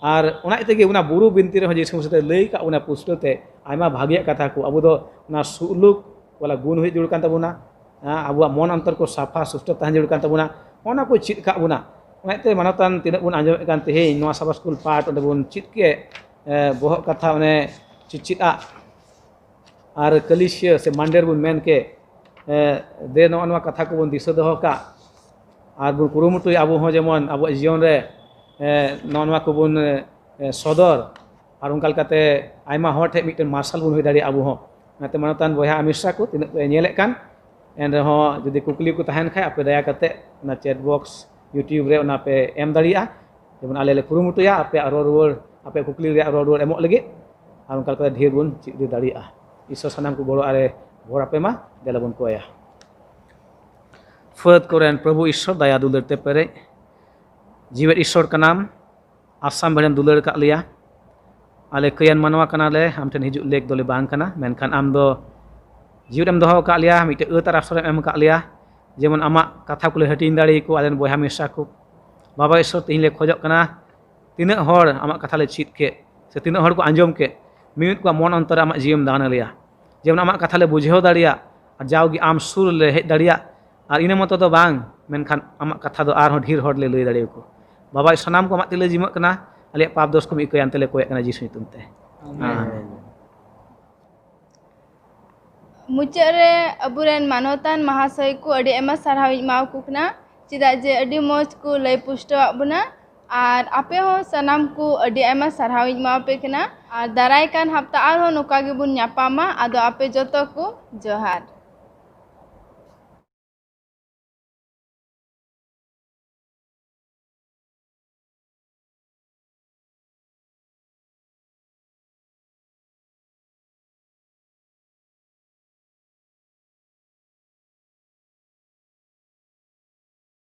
ar una itege una buru binti re ho jisu masi lei ka una pustote aima bhagia katha ku abu do una suluk wala gun huy jul kan tabuna abu mon antar ko safa susto tahan jul kan tabuna ona ko chit ka buna ona te manatan tidak bun anjom kan te noa sabah school part onde bun chit ke bohok katha one chit a ar kalisya se mander bun men ke de noa katha ko bun diso doho ka ar bun kurumutu abu ho jemon abu jion re noa ko bun sodor ar unkal kate aima hot he mitten marsal bun hoy dari abu ho nate manatan boya amisra ko tinak nyelek kan en reho jodi kukli ku tahen khai ape daya kate na chat box YouTube re ona pe em daria jemon ale le kurumutu ya ape aror ape kukli re aror emok lagi ar unkal kate dhir bun chit daria iso sanam ku bolo are bor ape ma dela bun koya फर्द करें प्रभु ईश्वर दया दुलर ते पेरे जीवित ईश्वर का नाम आसाम बड़े दुलर का लिया आले कयन मनवा कना ले हम ठन हिजु लेक दोले बांग कना मेनखान आम दो जीवित एम दोहो का लिया मिटे अतर अफसर एम का लिया जेमन आमा कथा कुले हटिन दाड़ी को आलेन बोया मिसा को बाबा ईश्वर तिन ले खोजक कना तिना हर आमा कथा ले चित के से तिना हर को आंजम के मिमित को मन अंतर आमा जीवम दान लिया जेमन आमा कथा ले बुझेव दाड़िया और जाओगी आम सुर ले हेज दाड़िया और इन मत दो बांग मेनखान आमा कथा दो आर ढेर हर ले लई दाड़े को बाबा सनाम को आमा तिले जिमक कना आले पाप दोष को मिको अंतले कोय कना जीसु ᱧᱩᱛᱩᱢ ᱛᱮ मुचाद रे अबुरेन मानवतान महाशय को अडी एमा सारहाव माव कुकना चिदा जे अडी मोज को लय पुष्टवा बुना और आपे हो सनाम को अडी एमा सारहाव माव पे कना और दाराय कान हफ्ता आर हो नोका गे बुन ᱧᱟᱯᱟᱢᱟ आदो आपे जतो को जोहार।